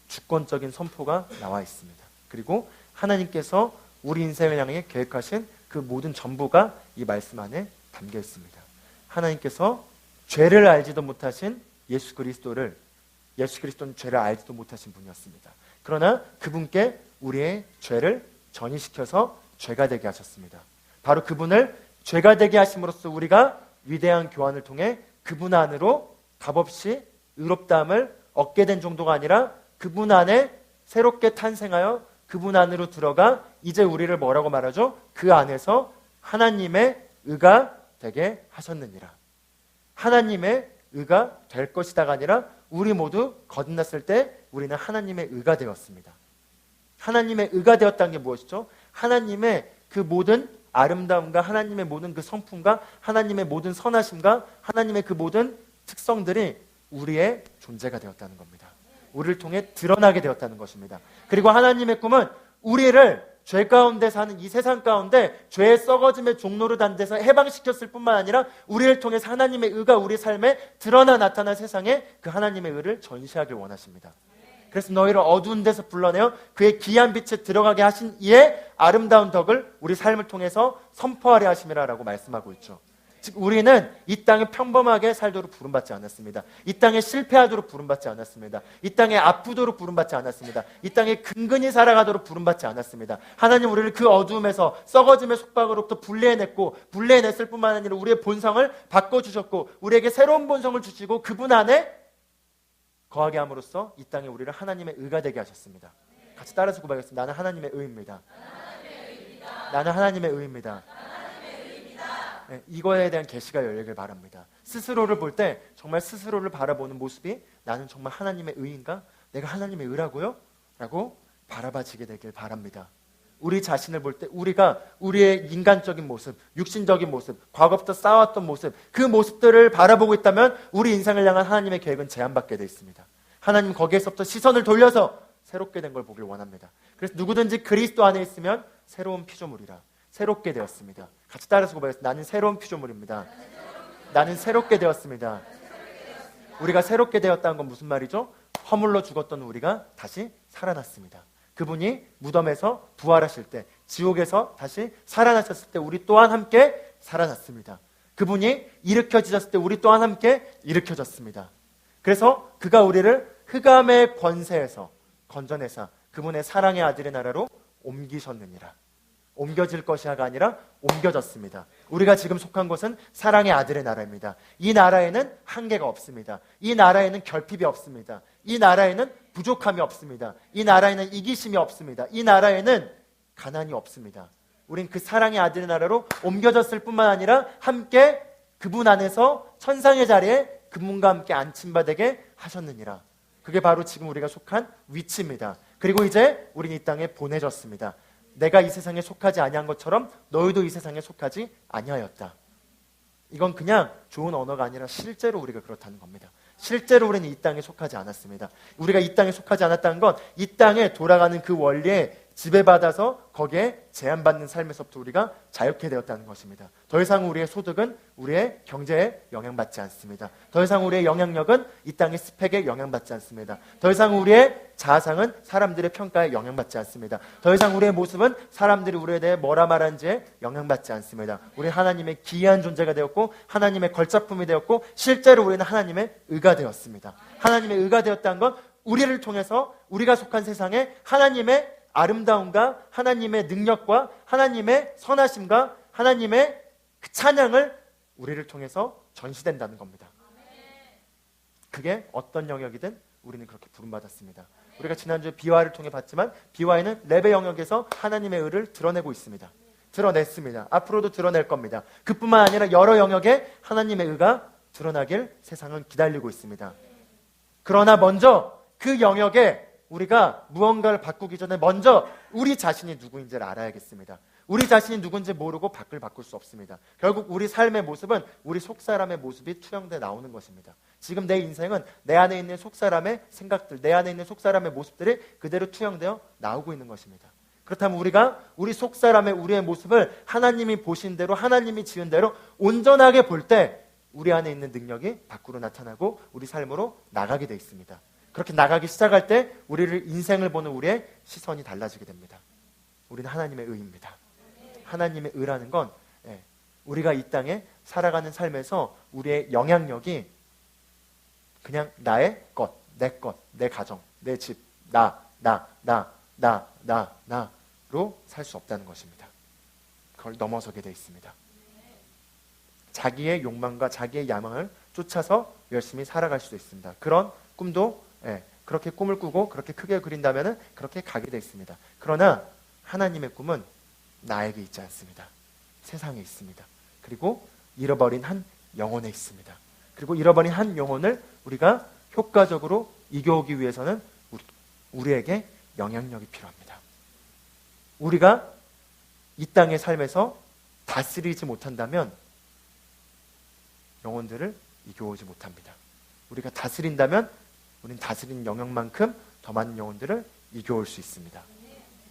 주권적인 선포가 나와 있습니다. 그리고 하나님께서 우리 인생을 향해 계획하신 그 모든 전부가 이 말씀 안에 담겨 있습니다. 하나님께서 죄를 알지도 못하신 예수 그리스도는 죄를 알지도 못하신 분이었습니다. 그러나 그분께 우리의 죄를 전이시켜서 죄가 되게 하셨습니다. 바로 그분을 죄가 되게 하심으로써 우리가 위대한 교환을 통해 그분 안으로 값없이 의롭다함을 얻게 된 정도가 아니라 그분 안에 새롭게 탄생하여 그분 안으로 들어가 이제 우리를 뭐라고 말하죠? 그 안에서 하나님의 의가 되게 하셨느니라. 하나님의 의가 될 것이다가 아니라 우리 모두 거듭났을 때 우리는 하나님의 의가 되었습니다. 하나님의 의가 되었다는 게 무엇이죠? 하나님의 그 모든 아름다움과 하나님의 모든 그 성품과 하나님의 모든 선하심과 하나님의 그 모든 특성들이 우리의 존재가 되었다는 겁니다. 우리를 통해 드러나게 되었다는 것입니다. 그리고 하나님의 꿈은 우리를 죄 가운데 사는 이 세상 가운데 죄의 썩어짐의 종로를 단 데서 해방시켰을 뿐만 아니라 우리를 통해서 하나님의 의가 우리 삶에 드러나 나타난 세상에 그 하나님의 의를 전시하길 원하십니다. 그래서 너희를 어두운 데서 불러내어 그의 귀한 빛에 들어가게 하신 이의 아름다운 덕을 우리 삶을 통해서 선포하려 하심이라고 말씀하고 있죠. 즉 우리는 이 땅에 평범하게 살도록 부름받지 않았습니다. 이 땅에 실패하도록 부름받지 않았습니다. 이 땅에 아프도록 부름받지 않았습니다. 이 땅에 근근히 살아가도록 부름받지 않았습니다. 하나님 우리를 그 어두움에서 썩어짐의 속박으로부터 분리해냈을 뿐만 아니라 우리의 본성을 바꿔주셨고 우리에게 새로운 본성을 주시고 그분 안에 거하게 함으로써 이 땅에 우리를 하나님의 의가 되게 하셨습니다. 같이 따라서 고백하겠습니다. 나는 하나님의 의입니다. 나는 하나님의 의입니다. 네, 이거에 대한 계시가 열리길 바랍니다. 스스로를 볼 때 정말 스스로를 바라보는 모습이 나는 정말 하나님의 의인가? 내가 하나님의 의라고요? 라고 바라봐지게 되길 바랍니다. 우리 자신을 볼 때 우리가 우리의 인간적인 모습, 육신적인 모습, 과거부터 쌓아왔던 모습, 그 모습들을 바라보고 있다면 우리 인생을 향한 하나님의 계획은 제한받게 되어 있습니다. 하나님 거기에서부터 시선을 돌려서 새롭게 된 걸 보길 원합니다. 그래서 누구든지 그리스도 안에 있으면 새로운 피조물이라 새롭게 되었습니다. 같이 따라서 고백했습니다. 나는 새로운 피조물입니다. 나는 새롭게 되었습니다. 우리가 새롭게 되었다는 건 무슨 말이죠? 허물로 죽었던 우리가 다시 살아났습니다. 그분이 무덤에서 부활하실 때, 지옥에서 다시 살아나셨을 때 우리 또한 함께 살아났습니다. 그분이 일으켜지셨을 때 우리 또한 함께 일으켜졌습니다. 그래서 그가 우리를 흑암의 권세에서 건져내사 그분의 사랑의 아들의 나라로 옮기셨느니라. 옮겨질 것이가 아니라 옮겨졌습니다. 우리가 지금 속한 곳은 사랑의 아들의 나라입니다. 이 나라에는 한계가 없습니다. 이 나라에는 결핍이 없습니다. 이 나라에는 부족함이 없습니다. 이 나라에는 이기심이 없습니다. 이 나라에는 가난이 없습니다. 우린 그 사랑의 아들의 나라로 옮겨졌을 뿐만 아니라 함께 그분 안에서 천상의 자리에 그분과 함께 안침받게 하셨느니라. 그게 바로 지금 우리가 속한 위치입니다. 그리고 이제 우린 이 땅에 보내졌습니다. 내가 이 세상에 속하지 아니한 것처럼 너희도 이 세상에 속하지 아니하였다. 이건 그냥 좋은 언어가 아니라 실제로 우리가 그렇다는 겁니다. 실제로 우리는 이 땅에 속하지 않았습니다. 우리가 이 땅에 속하지 않았다는 건 이 땅에 돌아가는 그 원리에 지배받아서 거기에 제한받는 삶에서부터 우리가 자유케 되었다는 것입니다. 더 이상 우리의 소득은 우리의 경제에 영향받지 않습니다. 더 이상 우리의 영향력은 이 땅의 스펙에 영향받지 않습니다. 더 이상 우리의 자아상은 사람들의 평가에 영향받지 않습니다. 더 이상 우리의 모습은 사람들이 우리에 대해 뭐라 말한지에 영향받지 않습니다. 우리는 하나님의 기이한 존재가 되었고 하나님의 걸작품이 되었고 실제로 우리는 하나님의 의가 되었습니다. 하나님의 의가 되었다는 건 우리를 통해서 우리가 속한 세상에 하나님의 아름다움과 하나님의 능력과 하나님의 선하심과 하나님의 그 찬양을 우리를 통해서 전시된다는 겁니다. 그게 어떤 영역이든 우리는 그렇게 부름받았습니다. 우리가 지난주에 비화를 통해 봤지만 비화에는 랩의 영역에서 하나님의 의를 드러내고 있습니다. 드러냈습니다. 앞으로도 드러낼 겁니다. 그뿐만 아니라 여러 영역에 하나님의 의가 드러나길 세상은 기다리고 있습니다. 그러나 먼저 그 영역에 우리가 무언가를 바꾸기 전에 먼저 우리 자신이 누구인지를 알아야겠습니다. 우리 자신이 누군지 모르고 밖을 바꿀 수 없습니다. 결국 우리 삶의 모습은 우리 속사람의 모습이 투영돼 나오는 것입니다. 지금 내 인생은 내 안에 있는 속사람의 생각들, 내 안에 있는 속사람의 모습들이 그대로 투영되어 나오고 있는 것입니다. 그렇다면 우리가 우리 속사람의 우리의 모습을 하나님이 보신 대로 하나님이 지은 대로 온전하게 볼 때 우리 안에 있는 능력이 밖으로 나타나고 우리 삶으로 나가게 되어 있습니다. 그렇게 나가기 시작할 때 우리를 인생을 보는 우리의 시선이 달라지게 됩니다. 우리는 하나님의 의입니다. 하나님의 의라는 건 우리가 이 땅에 살아가는 삶에서 우리의 영향력이 그냥 나의 것, 내 가정, 내 집, 나로 살 수 없다는 것입니다. 그걸 넘어서게 되어 있습니다. 자기의 욕망과 자기의 야망을 쫓아서 열심히 살아갈 수도 있습니다. 그런 꿈도 그렇게 꿈을 꾸고 그렇게 크게 그린다면 그렇게 가게 되어 있습니다. 그러나 하나님의 꿈은 나에게 있지 않습니다. 세상에 있습니다. 그리고 잃어버린 한 영혼에 있습니다. 그리고 잃어버린 한 영혼을 우리가 효과적으로 이겨오기 위해서는 우리에게 영향력이 필요합니다. 우리가 이 땅의 삶에서 다스리지 못한다면 영혼들을 이겨오지 못합니다. 우리가 다스린다면 우리는 다스린 영역만큼 더 많은 영혼들을 이겨올 수 있습니다.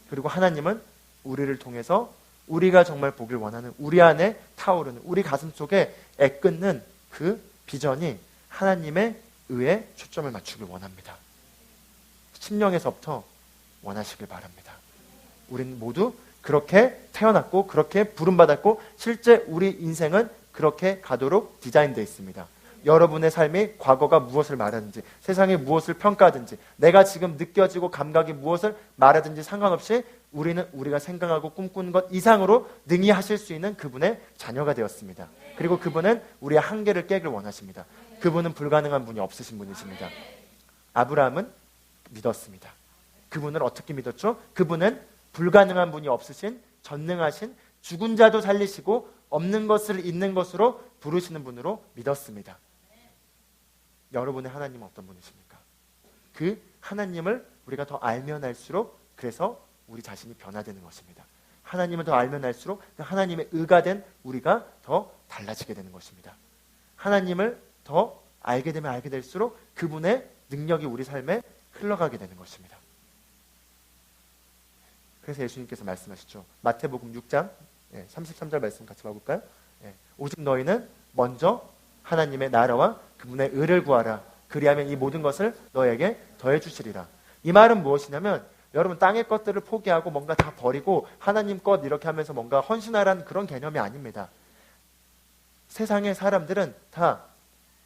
그리고 하나님은 우리를 통해서 우리가 정말 보길 원하는 우리 안에 타오르는 우리 가슴 속에 애끓는 그 비전이 하나님의 의에 초점을 맞추길 원합니다. 심령에서부터 원하시길 바랍니다. 우리는 모두 그렇게 태어났고 그렇게 부름받았고 실제 우리 인생은 그렇게 가도록 디자인되어 있습니다. 여러분의 삶이 과거가 무엇을 말하든지 세상이 무엇을 평가하든지 내가 지금 느껴지고 감각이 무엇을 말하든지 상관없이 우리는 우리가 생각하고 꿈꾸는 것 이상으로 능히 하실 수 있는 그분의 자녀가 되었습니다. 그리고 그분은 우리의 한계를 깨길 원하십니다. 그분은 불가능한 분이 없으신 분이십니다. 아브라함은 믿었습니다. 그분을 어떻게 믿었죠? 그분은 불가능한 분이 없으신 전능하신 죽은 자도 살리시고 없는 것을 있는 것으로 부르시는 분으로 믿었습니다. 여러분의 하나님은 어떤 분이십니까? 그 하나님을 우리가 더 알면 알수록 그래서 우리 자신이 변화되는 것입니다. 하나님을 더 알면 알수록 그 하나님의 의가 된 우리가 더 달라지게 되는 것입니다. 하나님을 더 알게 되면 알게 될수록 그분의 능력이 우리 삶에 흘러가게 되는 것입니다. 그래서 예수님께서 말씀하시죠. 마태복음 6장 33절 말씀 같이 봐볼까요? 오직 너희는 먼저 하나님의 나라와 그분의 의를 구하라. 그리하면 이 모든 것을 너에게 더해 주시리라. 이 말은 무엇이냐면 여러분 땅의 것들을 포기하고 뭔가 다 버리고 하나님 것 이렇게 하면서 뭔가 헌신하라는 그런 개념이 아닙니다. 세상의 사람들은 다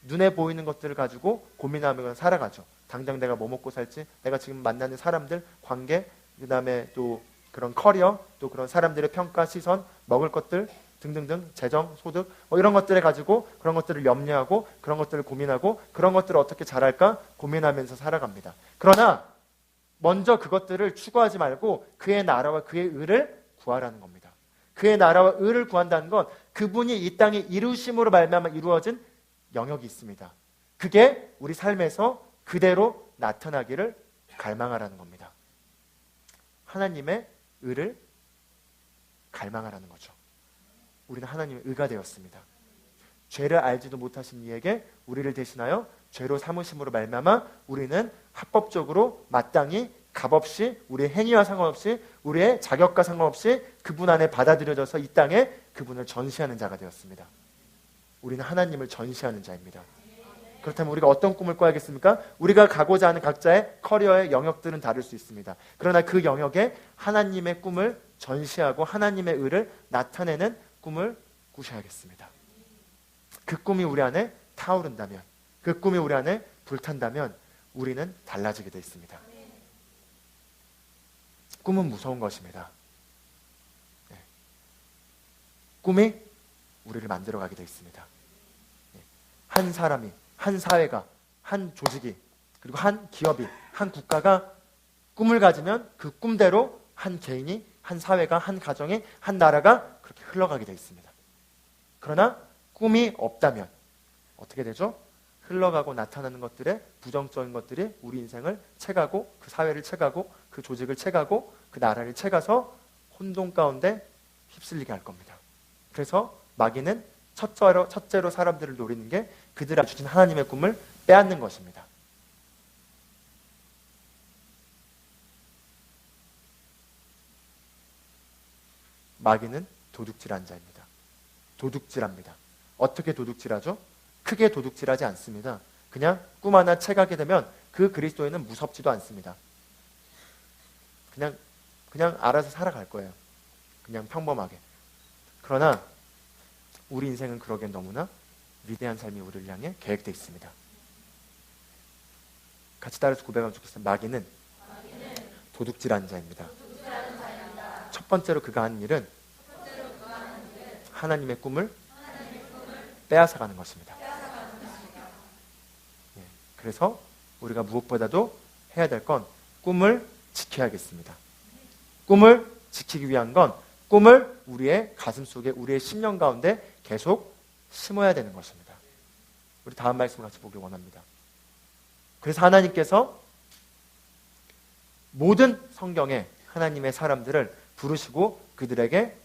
눈에 보이는 것들을 가지고 고민하며 살아가죠. 당장 내가 뭐 먹고 살지, 내가 지금 만나는 사람들, 관계, 그 다음에 또 그런 커리어, 또 그런 사람들의 평가, 시선, 먹을 것들 등등등, 재정, 소득 이런 것들을 가지고 그런 것들을 염려하고 그런 것들을 고민하고 그런 것들을 어떻게 잘할까 고민하면서 살아갑니다. 그러나 먼저 그것들을 추구하지 말고 그의 나라와 그의 의를 구하라는 겁니다. 그의 나라와 의를 구한다는 건 그분이 이 땅에 이루심으로 말미암아 이루어진 영역이 있습니다. 그게 우리 삶에서 그대로 나타나기를 갈망하라는 겁니다. 하나님의 의를 갈망하라는 거죠. 우리는 하나님의 의가 되었습니다. 죄를 알지도 못하신 이에게 우리를 대신하여 죄로 삼으심으로 말미암아 우리는 합법적으로 마땅히 값없이 우리의 행위와 상관없이 우리의 자격과 상관없이 그분 안에 받아들여져서 이 땅에 그분을 전시하는 자가 되었습니다. 우리는 하나님을 전시하는 자입니다. 그렇다면 우리가 어떤 꿈을 꿔야겠습니까? 우리가 가고자 하는 각자의 커리어의 영역들은 다를 수 있습니다. 그러나 그 영역에 하나님의 꿈을 전시하고 하나님의 의를 나타내는 꿈을 꾸셔야겠습니다. 그 꿈이 우리 안에 타오른다면, 그 꿈이 우리 안에 불탄다면 우리는 달라지게 되어 있습니다. 꿈은 무서운 것입니다. 꿈이 우리를 만들어가게 되어 있습니다. 한 사람이, 한 사회가, 한 조직이, 그리고 한 기업이, 한 국가가 꿈을 가지면 그 꿈대로 한 개인이, 한 사회가, 한 가정이, 한 나라가 그렇게 흘러가게 되어 있습니다. 그러나 꿈이 없다면 어떻게 되죠? 흘러가고 나타나는 것들의 부정적인 것들이 우리 인생을 채가고 그 사회를 채가고 그 조직을 채가고 그 나라를 채가서 혼돈 가운데 휩쓸리게 할 겁니다. 그래서 마귀는 첫째로 사람들을 노리는 게 그들이 주신 하나님의 꿈을 빼앗는 것입니다. 마귀는 도둑질한 자입니다. 도둑질합니다. 어떻게 도둑질하죠? 크게 도둑질하지 않습니다. 그냥 꿈 하나 채가게 되면 그 그리스도인은 무섭지도 않습니다. 그냥 알아서 살아갈 거예요. 그냥 평범하게. 그러나 우리 인생은 그러기엔 너무나 위대한 삶이 우리를 향해 계획되어 있습니다. 같이 따라서 고백하면 좋겠습니다. 마귀는 도둑질하는 자입니다. 첫 번째로 그가 하는 일은 하나님의 꿈을 빼앗아가는 것입니다. 그래서 우리가 무엇보다도 해야 될 건 꿈을 지켜야겠습니다. 꿈을 지키기 위한 건 꿈을 우리의 가슴 속에, 우리의 심령 가운데 계속 심어야 되는 것입니다. 우리 다음 말씀을 같이 보기 원합니다. 그래서 하나님께서 모든 성경에 하나님의 사람들을 부르시고 그들에게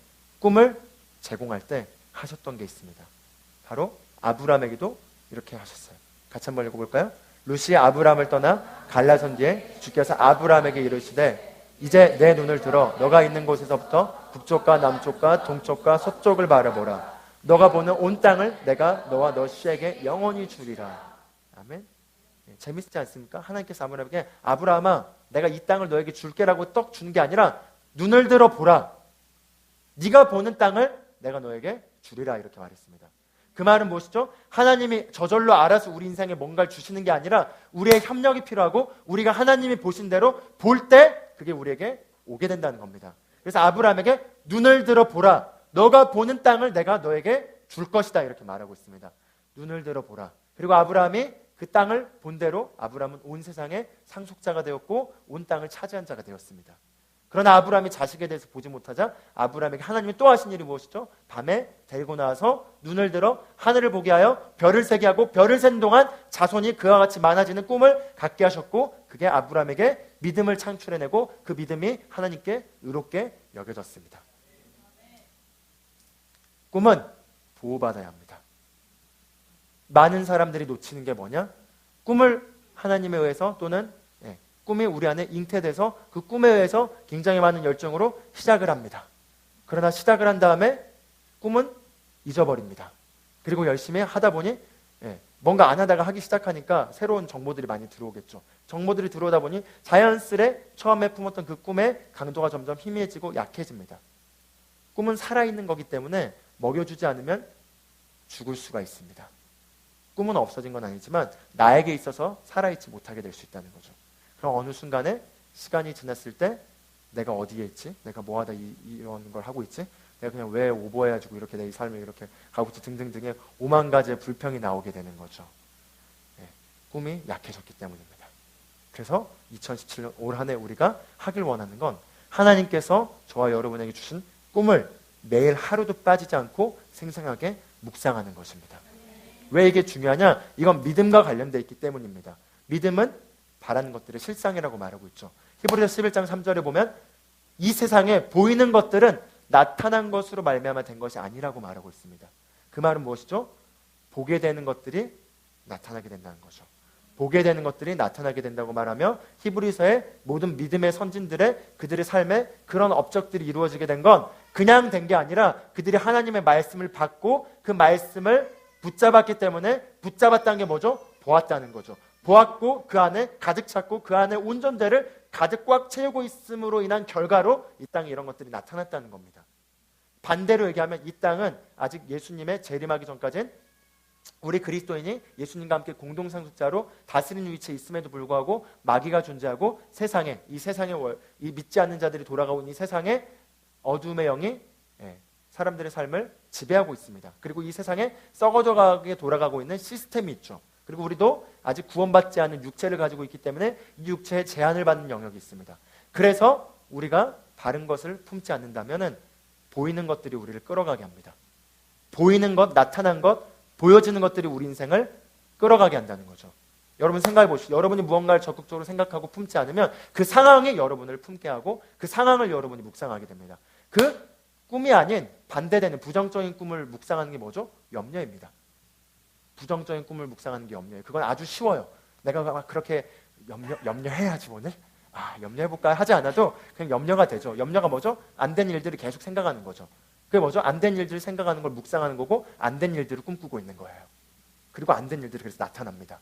꿈을 제공할 때 하셨던 게 있습니다. 바로 아브라함에게도 이렇게 하셨어요. 같이 한번 읽어볼까요? 루시 아브라함을 떠나 갈라선 뒤에 주께서 아브라함에게 이르시되 이제 내 눈을 들어 너가 있는 곳에서부터 북쪽과 남쪽과 동쪽과 서쪽을 바라보라. 너가 보는 온 땅을 내가 너와 너 씨에게 영원히 주리라. 아멘. 재밌지 않습니까? 하나님께서 아브라함에게 아브라함아 내가 이 땅을 너에게 줄게라고 떡 준 게 아니라 눈을 들어 보라. 네가 보는 땅을 내가 너에게 주리라 이렇게 말했습니다. 그 말은 무엇이죠? 하나님이 저절로 알아서 우리 인생에 뭔가를 주시는 게 아니라 우리의 협력이 필요하고 우리가 하나님이 보신 대로 볼 때 그게 우리에게 오게 된다는 겁니다. 그래서 아브라함에게 눈을 들어 보라. 너가 보는 땅을 내가 너에게 줄 것이다 이렇게 말하고 있습니다. 눈을 들어 보라. 그리고 아브라함이 그 땅을 본 대로 아브라함은 온 세상의 상속자가 되었고 온 땅을 차지한 자가 되었습니다. 그러나 아브라함이 자식에 대해서 보지 못하자 아브라함에게 하나님이 또 하신 일이 무엇이죠? 밤에 데리고 나와서 눈을 들어 하늘을 보게 하여 별을 세게 하고 별을 센 동안 자손이 그와 같이 많아지는 꿈을 갖게 하셨고 그게 아브라함에게 믿음을 창출해내고 그 믿음이 하나님께 의롭게 여겨졌습니다. 꿈은 보호받아야 합니다. 많은 사람들이 놓치는 게 뭐냐? 꿈을 하나님에 의해서 또는 꿈이 우리 안에 잉태돼서 그 꿈에 의해서 굉장히 많은 열정으로 시작을 합니다. 그러나 시작을 한 다음에 꿈은 잊어버립니다. 그리고 열심히 하다 보니 뭔가 안 하다가 하기 시작하니까 새로운 정보들이 많이 들어오겠죠. 정보들이 들어오다 보니 자연스레 처음에 품었던 그 꿈의 강도가 점점 희미해지고 약해집니다. 꿈은 살아있는 거기 때문에 먹여주지 않으면 죽을 수가 있습니다. 꿈은 없어진 건 아니지만 나에게 있어서 살아있지 못하게 될 수 있다는 거죠. 그럼 어느 순간에 시간이 지났을 때 내가 어디에 있지? 내가 뭐하다 이런 걸 하고 있지? 내가 그냥 왜 오버해가지고 이렇게 내 삶을 이렇게 가고 있지? 등등등의 오만 가지의 불평이 나오게 되는 거죠. 꿈이 약해졌기 때문입니다. 그래서 2017년 올 한 해 우리가 하길 원하는 건 하나님께서 저와 여러분에게 주신 꿈을 매일 하루도 빠지지 않고 생생하게 묵상하는 것입니다. 왜 이게 중요하냐? 이건 믿음과 관련되어 있기 때문입니다. 믿음은 바라는 것들의 실상이라고 말하고 있죠. 히브리서 11장 3절에 보면 이 세상에 보이는 것들은 나타난 것으로 말미암아 된 것이 아니라고 말하고 있습니다. 그 말은 무엇이죠? 보게 되는 것들이 나타나게 된다는 거죠. 보게 되는 것들이 나타나게 된다고 말하며 히브리서의 모든 믿음의 선진들의 그들의 삶에 그런 업적들이 이루어지게 된 건 그냥 된 게 아니라 그들이 하나님의 말씀을 받고 그 말씀을 붙잡았기 때문에 붙잡았다는 게 뭐죠? 보았다는 거죠. 보았고 그 안에 가득 찼고 그 안에 온전대를 가득 꽉 채우고 있음으로 인한 결과로 이 땅에 이런 것들이 나타났다는 겁니다. 반대로 얘기하면 이 땅은 아직 예수님의 재림하기 전까지는 우리 그리스도인이 예수님과 함께 공동상속자로 다스리는 위치에 있음에도 불구하고 마귀가 존재하고 세상에 이 믿지 않는 자들이 돌아가고 있는 이 세상에 어둠의 영이 사람들의 삶을 지배하고 있습니다. 그리고 이 세상에 썩어져가게 돌아가고 있는 시스템이 있죠. 그리고 우리도 아직 구원받지 않은 육체를 가지고 있기 때문에 이 육체의 제한을 받는 영역이 있습니다. 그래서 우리가 바른 것을 품지 않는다면 보이는 것들이 우리를 끌어가게 합니다. 보이는 것, 나타난 것, 보여지는 것들이 우리 인생을 끌어가게 한다는 거죠. 여러분 생각해 보시죠. 여러분이 무언가를 적극적으로 생각하고 품지 않으면 그 상황이 여러분을 품게 하고 그 상황을 여러분이 묵상하게 됩니다. 그 꿈이 아닌 반대되는 부정적인 꿈을 묵상하는 게 뭐죠? 염려입니다. 부정적인 꿈을 묵상하는 게 염려예요. 그건 아주 쉬워요. 내가 막 그렇게 염려해야지 오늘? 염려해볼까 하지 않아도 그냥 염려가 되죠. 염려가 뭐죠? 안 된 일들을 계속 생각하는 거죠. 그게 뭐죠? 안 된 일들을 생각하는 걸 묵상하는 거고 안 된 일들을 꿈꾸고 있는 거예요. 그리고 안 된 일들이 그래서 나타납니다.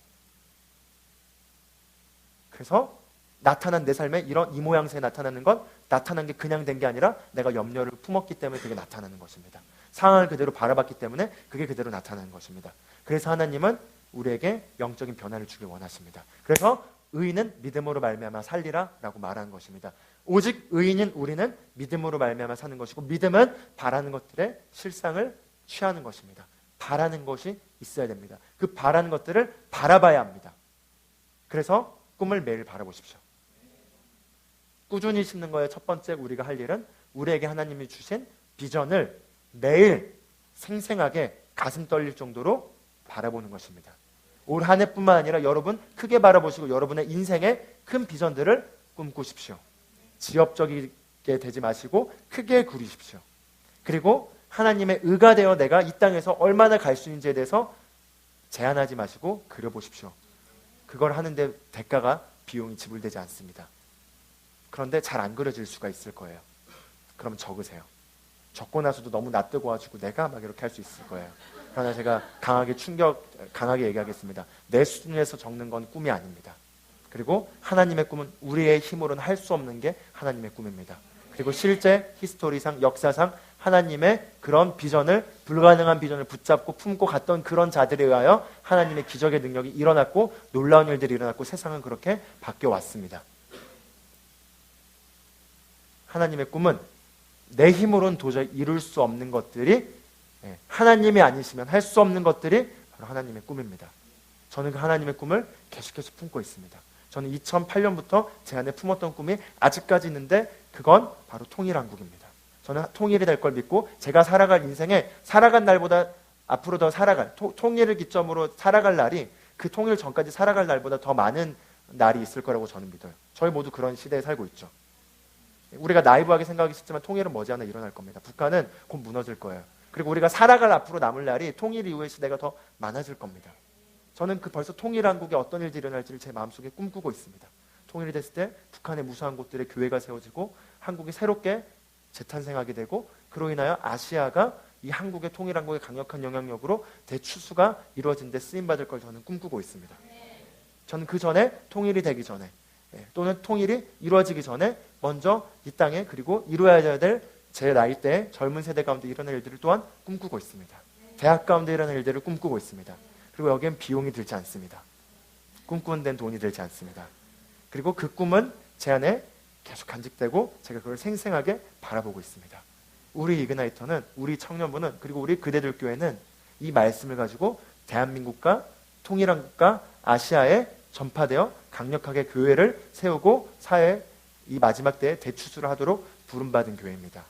그래서 나타난 내 삶에 이 모양새에 나타나는 건 나타난 게 그냥 된 게 아니라 내가 염려를 품었기 때문에 그게 나타나는 것입니다. 상황을 그대로 바라봤기 때문에 그게 그대로 나타나는 것입니다. 그래서 하나님은 우리에게 영적인 변화를 주길 원하십니다. 그래서 의인은 믿음으로 말미암아 살리라 라고 말하는 것입니다. 오직 의인인 우리는 믿음으로 말미암아 사는 것이고 믿음은 바라는 것들의 실상을 취하는 것입니다. 바라는 것이 있어야 됩니다. 그 바라는 것들을 바라봐야 합니다. 그래서 꿈을 매일 바라보십시오. 꾸준히 심는 거에 첫 번째 우리가 할 일은 우리에게 하나님이 주신 비전을 매일 생생하게 가슴 떨릴 정도로 바라보는 것입니다. 올 한 해뿐만 아니라 여러분 크게 바라보시고 여러분의 인생의 큰 비전들을 꿈꾸십시오. 지엽적이게 되지 마시고 크게 그리십시오. 그리고 하나님의 의가 되어 내가 이 땅에서 얼마나 갈 수 있는지에 대해서 제한하지 마시고 그려보십시오. 그걸 하는데 대가가 비용이 지불되지 않습니다. 그런데 잘 안 그려질 수가 있을 거예요. 그럼 적으세요. 적고 나서도 너무 낯뜨거워가지고 내가 막 이렇게 할 수 있을 거예요. 그러나 제가 강하게 얘기하겠습니다. 내 수준에서 적는 건 꿈이 아닙니다. 그리고 하나님의 꿈은 우리의 힘으로는 할 수 없는 게 하나님의 꿈입니다. 그리고 실제 히스토리상 역사상 하나님의 그런 비전을 불가능한 비전을 붙잡고 품고 갔던 그런 자들에 의하여 하나님의 기적의 능력이 일어났고 놀라운 일들이 일어났고 세상은 그렇게 바뀌어 왔습니다. 하나님의 꿈은 내 힘으로는 도저히 이룰 수 없는 것들이 하나님이 아니시면 할 수 없는 것들이 바로 하나님의 꿈입니다. 저는 그 하나님의 꿈을 계속해서 품고 있습니다. 저는 2008년부터 제 안에 품었던 꿈이 아직까지 있는데 그건 바로 통일한국입니다. 저는 통일이 될 걸 믿고 제가 살아갈 인생에 살아간 날보다 앞으로 더 살아갈 통일을 기점으로 살아갈 날이 그 통일 전까지 살아갈 날보다 더 많은 날이 있을 거라고 저는 믿어요. 저희 모두 그런 시대에 살고 있죠. 우리가 나이브하게 생각하기 쉽지만 통일은 머지않아 일어날 겁니다. 북한은 곧 무너질 거예요. 그리고 우리가 살아갈 앞으로 남을 날이 통일 이후의 시대가 더 많아질 겁니다. 저는 벌써 통일한국에 어떤 일들이 일어날지를 제 마음속에 꿈꾸고 있습니다. 통일이 됐을 때 북한의 무수한 곳들에 교회가 세워지고 한국이 새롭게 재탄생하게 되고 그로 인하여 아시아가 이 한국의 통일한국의 강력한 영향력으로 대추수가 이루어진 데 쓰임받을 걸 저는 꿈꾸고 있습니다. 저는 그 전에 통일이 되기 전에 또는 통일이 이루어지기 전에 먼저 이 땅에 그리고 이루어야 될 제 나이 때 젊은 세대 가운데 일어날 일들을 또한 꿈꾸고 있습니다. 대학 가운데 일어날 일들을 꿈꾸고 있습니다. 그리고 여기엔 비용이 들지 않습니다. 꿈꾸는 데는 돈이 들지 않습니다. 그리고 그 꿈은 제 안에 계속 간직되고 제가 그걸 생생하게 바라보고 있습니다. 우리 이그나이터는 우리 청년부는 그리고 우리 그대들 교회는 이 말씀을 가지고 대한민국과 통일한국과 아시아에 전파되어 강력하게 교회를 세우고 사회 이 마지막 때에 대추수를 하도록 부름받은 교회입니다.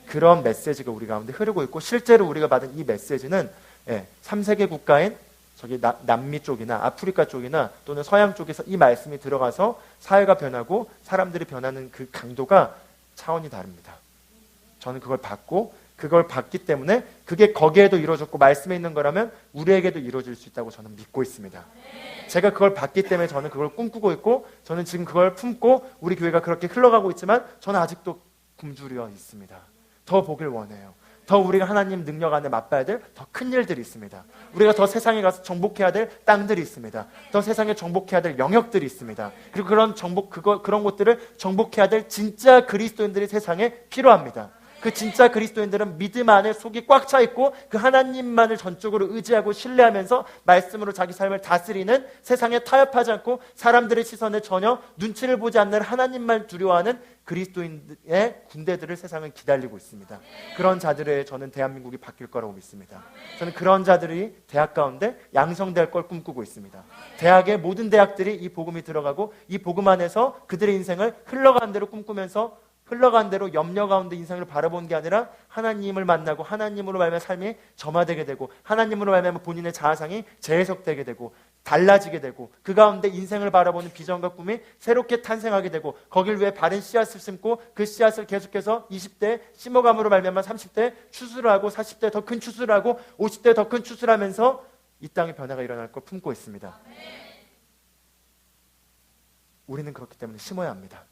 그런 메시지가 우리 가운데 흐르고 있고 실제로 우리가 받은 이 메시지는 3세계 국가인 저기 남미 쪽이나 아프리카 쪽이나 또는 서양 쪽에서 이 말씀이 들어가서 사회가 변하고 사람들이 변하는 그 강도가 차원이 다릅니다. 저는 그걸 받기 때문에 그게 거기에도 이루어졌고 말씀에 있는 거라면 우리에게도 이루어질 수 있다고 저는 믿고 있습니다. 제가 그걸 받기 때문에 저는 그걸 꿈꾸고 있고 저는 지금 그걸 품고 우리 교회가 그렇게 흘러가고 있지만 저는 아직도 굶주려 있습니다. 더 보길 원해요. 더 우리가 하나님 능력 안에 맛봐야 될 더 큰 일들이 있습니다. 우리가 더 세상에 가서 정복해야 될 땅들이 있습니다. 더 세상에 정복해야 될 영역들이 있습니다. 그리고 그런 것들을 정복해야 될 진짜 그리스도인들이 세상에 필요합니다. 그 진짜 그리스도인들은 믿음 안에 속이 꽉 차 있고 그 하나님만을 전적으로 의지하고 신뢰하면서 말씀으로 자기 삶을 다스리는 세상에 타협하지 않고 사람들의 시선에 전혀 눈치를 보지 않는 하나님만 두려워하는 그리스도인의 군대들을 세상은 기다리고 있습니다. 그런 자들의 저는 대한민국이 바뀔 거라고 믿습니다. 저는 그런 자들이 대학 가운데 양성될 걸 꿈꾸고 있습니다. 대학의 모든 대학들이 이 복음이 들어가고 이 복음 안에서 그들의 인생을 흘러가는 대로 꿈꾸면서 흘러간 대로 염려 가운데 인생을 바라보는 게 아니라 하나님을 만나고 하나님으로 말미암아 삶이 점화되게 되고 하나님으로 말미암아 본인의 자아상이 재해석되게 되고 달라지게 되고 그 가운데 인생을 바라보는 비전과 꿈이 새롭게 탄생하게 되고 거길 위해 바른 씨앗을 심고 그 씨앗을 계속해서 20대 심어감으로 말미암아 30대 추수를 하고 40대 더 큰 추수를 하고 50대 더 큰 추수를 하면서 이 땅의 변화가 일어날 걸 품고 있습니다. 우리는 그렇기 때문에 심어야 합니다.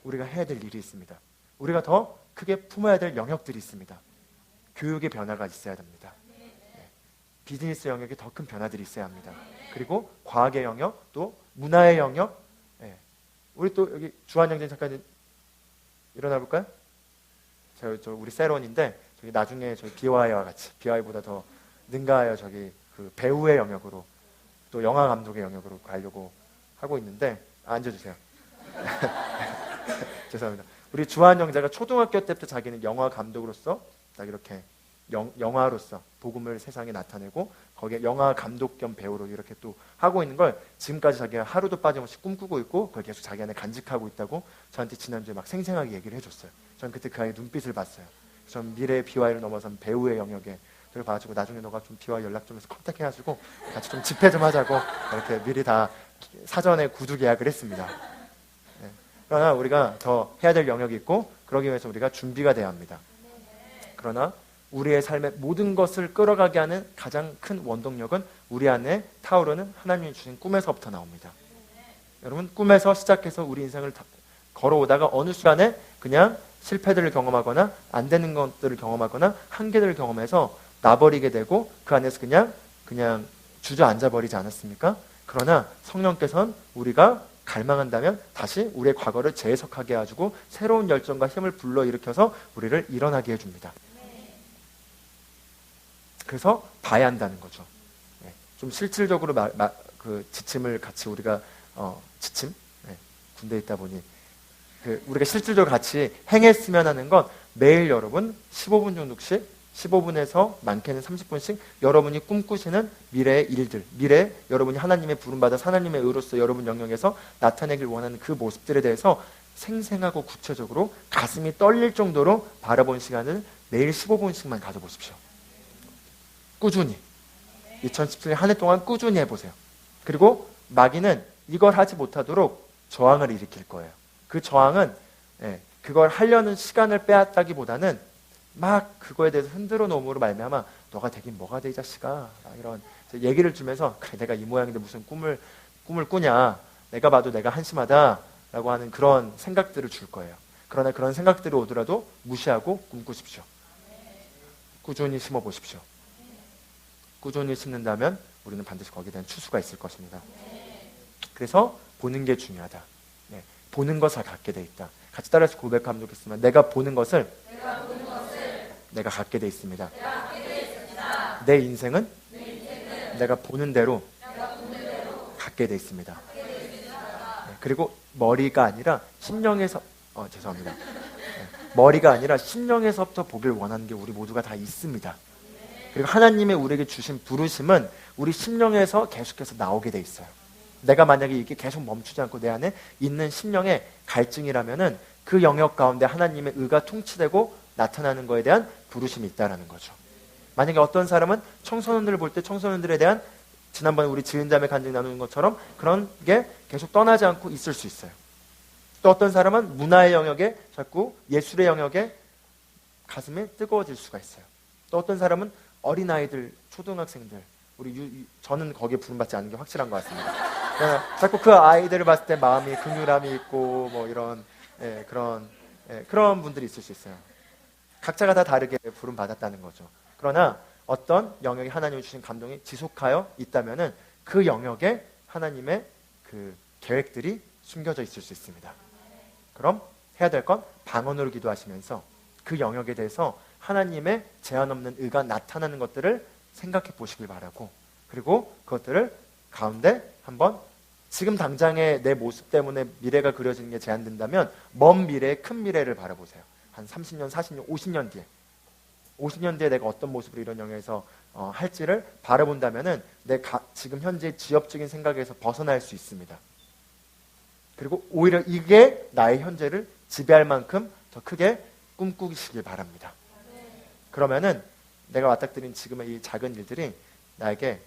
우리가 해야 될 일이 있습니다. 우리가 더 크게 품어야 될 영역들이 있습니다. 교육의 변화가 있어야 됩니다. 비즈니스 영역에 더 큰 변화들이 있어야 합니다. 그리고 과학의 영역, 또 문화의 영역. 우리 또 여기 주한 형제 잠깐 일어나 볼까요? 저 우리 세론인데 저기 나중에 저희 비와이와 같이 비와이보다 더 능가하여 저기 그 배우의 영역으로 또 영화 감독의 영역으로 가려고 하고 있는데 앉아주세요. 죄송합니다. 우리 주한 형제가 초등학교 때부터 자기는 영화 감독으로서 딱 이렇게 영화로서 복음을 세상에 나타내고 거기에 영화 감독 겸 배우로 이렇게 또 하고 있는 걸 지금까지 자기가 하루도 빠짐없이 꿈꾸고 있고 그걸 계속 자기 안에 간직하고 있다고 저한테 지난주에 막 생생하게 얘기를 해줬어요. 전 그때 그 아이의 눈빛을 봤어요. 전 미래의 BY를 넘어선 배우의 영역에 그걸 봐가지고 나중에 너가 좀 BY 연락 좀 해서 컨택해가지고 같이 좀 집회 좀 하자고 이렇게 미리 다 사전에 구두 계약을 했습니다. 네. 그러나 우리가 더 해야 될 영역이 있고 그러기 위해서 우리가 준비가 돼야 합니다. 그러나 우리의 삶의 모든 것을 끌어가게 하는 가장 큰 원동력은 우리 안에 타오르는 하나님이 주신 꿈에서부터 나옵니다. 여러분, 꿈에서 시작해서 우리 인생을 걸어오다가 어느 순간에 그냥 실패들을 경험하거나 안 되는 것들을 경험하거나 한계들을 경험해서 나버리게 되고 그 안에서 그냥 주저앉아 버리지 않았습니까? 그러나 성령께서는 우리가 갈망한다면 다시 우리의 과거를 재해석하게 해가지고 새로운 열정과 힘을 불러일으켜서 우리를 일어나게 해줍니다. 그래서 봐야 한다는 거죠. 네. 좀 실질적으로 그 지침을 같이 우리가 지침? 네. 군대에 있다 보니 우리가 실질적으로 같이 행했으면 하는 건 매일 여러분 15분 정도씩 15분에서 많게는 30분씩 여러분이 꿈꾸시는 미래의 일들, 미래 여러분이 하나님의 부름받아 하나님의 의로서 여러분 영역에서 나타내길 원하는 그 모습들에 대해서 생생하고 구체적으로 가슴이 떨릴 정도로 바라본 시간을 매일 15분씩만 가져보십시오. 꾸준히 2017년 한 해 동안 꾸준히 해보세요. 그리고 마귀는 이걸 하지 못하도록 저항을 일으킬 거예요. 그 저항은 그걸 하려는 시간을 빼앗다기보다는 막 그거에 대해서 흔들어 놓음으로 말미암아 너가 되긴 뭐가 돼 이 자식아 이런 얘기를 주면서 그래 내가 이 모양인데 무슨 꿈을 꾸냐 내가 봐도 내가 한심하다 라고 하는 그런 생각들을 줄 거예요. 그러나 그런 생각들이 오더라도 무시하고 꿈꾸십시오. 꾸준히 심어보십시오. 꾸준히 심는다면 우리는 반드시 거기에 대한 추수가 있을 것입니다. 그래서 보는 게 중요하다. 네, 보는 것을 갖게 돼 있다. 같이 따라서 고백하면 좋겠지만 내가 보는 것을 내가 갖게 돼 있습니다. 내 인생은 내가 보는 대로 갖게 돼 있습니다. 네, 그리고 머리가 아니라 심령에서 죄송합니다. 네, 머리가 아니라 심령에서부터 보길 원하는 게 우리 모두가 다 있습니다. 그리고 하나님의 우리에게 주신 부르심은 우리 심령에서 계속해서 나오게 돼 있어요. 내가 만약에 이게 계속 멈추지 않고 내 안에 있는 심령의 갈증이라면은 그 영역 가운데 하나님의 의가 통치되고 나타나는 거에 대한 부르심이 있다라는 거죠. 만약에 어떤 사람은 청소년들을 볼 때 청소년들에 대한 지난번에 우리 지은자매 간증 나누는 것처럼 그런 게 계속 떠나지 않고 있을 수 있어요. 또 어떤 사람은 문화의 영역에 자꾸 예술의 영역에 가슴이 뜨거워질 수가 있어요. 또 어떤 사람은 어린아이들, 초등학생들 저는 거기에 부름받지 않는 게 확실한 것 같습니다. 자꾸 그 아이들을 봤을 때 마음이 긍휼함이 있고 뭐 이런 그런 분들이 있을 수 있어요. 각자가 다 다르게 부름받았다는 거죠. 그러나 어떤 영역에 하나님이 주신 감동이 지속하여 있다면은 그 영역에 하나님의 그 계획들이 숨겨져 있을 수 있습니다. 그럼 해야 될 건 방언으로 기도하시면서 그 영역에 대해서 하나님의 제한 없는 의가 나타나는 것들을 생각해 보시길 바라고, 그리고 그것들을 가운데 한번 지금 당장의 내 모습 때문에 미래가 그려지는 게 제한된다면 먼 미래의 큰 미래를 바라보세요. 한 30년, 40년, 50년 뒤에 내가 어떤 모습으로 이런 영역에서 할지를 바라본다면은 지금 현재 지엽적인 생각에서 벗어날 수 있습니다. 그리고 오히려 이게 나의 현재를 지배할 만큼 더 크게 꿈꾸시길 바랍니다. 그러면은 내가 맞닥뜨린 지금의 이 작은 일들이 나에게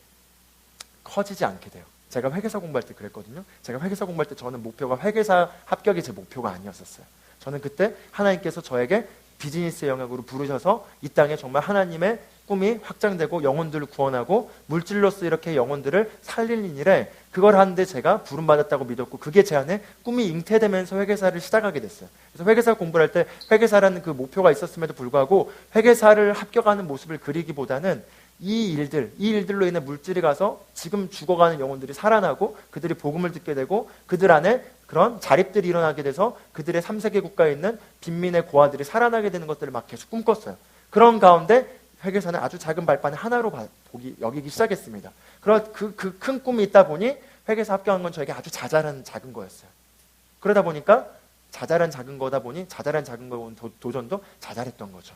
커지지 않게 돼요. 제가 회계사 공부할 때 그랬거든요. 제가 회계사 공부할 때 저는 목표가 회계사 합격이 제 목표가 아니었었어요. 저는 그때 하나님께서 저에게 비즈니스 영역으로 부르셔서 이 땅에 정말 하나님의 꿈이 확장되고 영혼들을 구원하고 물질로서 이렇게 영혼들을 살리는 일에 그걸 하는데 제가 부름받았다고 믿었고 그게 제 안에 꿈이 잉태되면서 회계사를 시작하게 됐어요. 그래서 회계사 공부를 할 때 회계사라는 그 목표가 있었음에도 불구하고 회계사를 합격하는 모습을 그리기보다는 이 일들로 인해 물질이 가서 지금 죽어가는 영혼들이 살아나고 그들이 복음을 듣게 되고 그들 안에 그런 자립들이 일어나게 돼서 그들의 3세계 국가에 있는 빈민의 고아들이 살아나게 되는 것들을 막 계속 꿈꿨어요. 그런 가운데 회계사는 아주 작은 발판 하나로 여기기 시작했습니다. 그런 그 큰 꿈이 있다 보니 회계사 합격한 건 저에게 아주 자잘한 작은 거였어요. 그러다 보니까 자잘한 작은 거다 보니 자잘한 작은 거 도전도 자잘했던 거죠.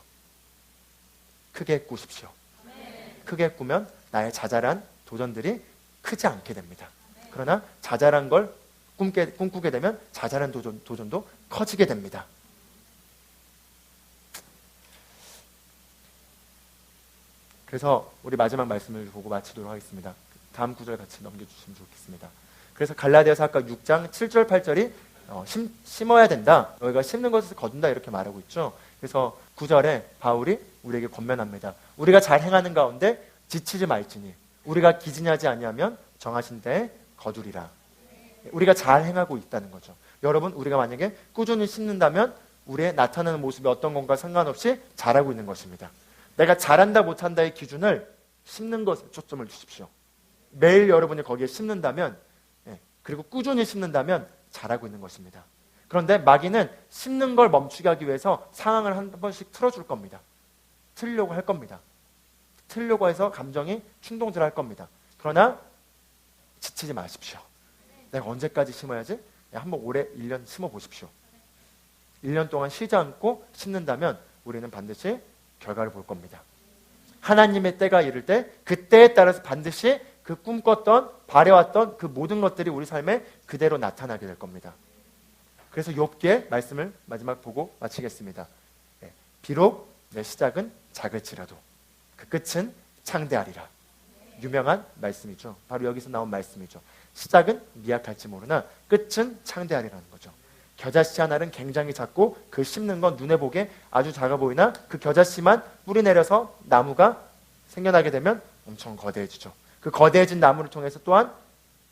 크게 꾸십시오. 크게 꾸면 나의 자잘한 도전들이 크지 않게 됩니다. 그러나 자잘한 걸 꿈꾸게 되면 자잘한 도전도 커지게 됩니다. 그래서 우리 마지막 말씀을 보고 마치도록 하겠습니다. 다음 구절 같이 넘겨주시면 좋겠습니다. 그래서 갈라디아서 아까 6장 7절 8절이 심어야 된다. 너희가 심는 것을 거둔다 이렇게 말하고 있죠. 그래서 9절에 바울이 우리에게 권면합니다. 우리가 잘 행하는 가운데 지치지 말지니 우리가 기진하지 아니하면 정하신 때에 거두리라. 우리가 잘 행하고 있다는 거죠. 여러분, 우리가 만약에 꾸준히 심는다면 우리의 나타나는 모습이 어떤 건가 상관없이 잘하고 있는 것입니다. 내가 잘한다 못한다의 기준을 심는 것에 초점을 두십시오. 매일 여러분이 거기에 심는다면, 그리고 꾸준히 심는다면 잘하고 있는 것입니다. 그런데 마귀는 심는 걸 멈추게 하기 위해서 상황을 한 번씩 틀어줄 겁니다. 틀려고 할 겁니다. 틀려고 해서 감정이 충동질할 겁니다. 그러나 지치지 마십시오. 내가 언제까지 심어야지? 한번 올해 1년 심어보십시오. 1년 동안 쉬지 않고 심는다면 우리는 반드시 결과를 볼 겁니다. 하나님의 때가 이를 때 그 때에 따라서 반드시 그 꿈꿨던, 바래왔던 그 모든 것들이 우리 삶에 그대로 나타나게 될 겁니다. 그래서 욥기의 말씀을 마지막 보고 마치겠습니다. 비록 내 시작은 작을지라도 그 끝은 창대하리라. 유명한 말씀이죠. 바로 여기서 나온 말씀이죠. 시작은 미약할지 모르나 끝은 창대하리라는 거죠. 겨자씨 하나는 굉장히 작고 그 심는 건 눈에 보기에 아주 작아 보이나 그 겨자씨만 뿌리 내려서 나무가 생겨나게 되면 엄청 거대해지죠. 그 거대해진 나무를 통해서 또한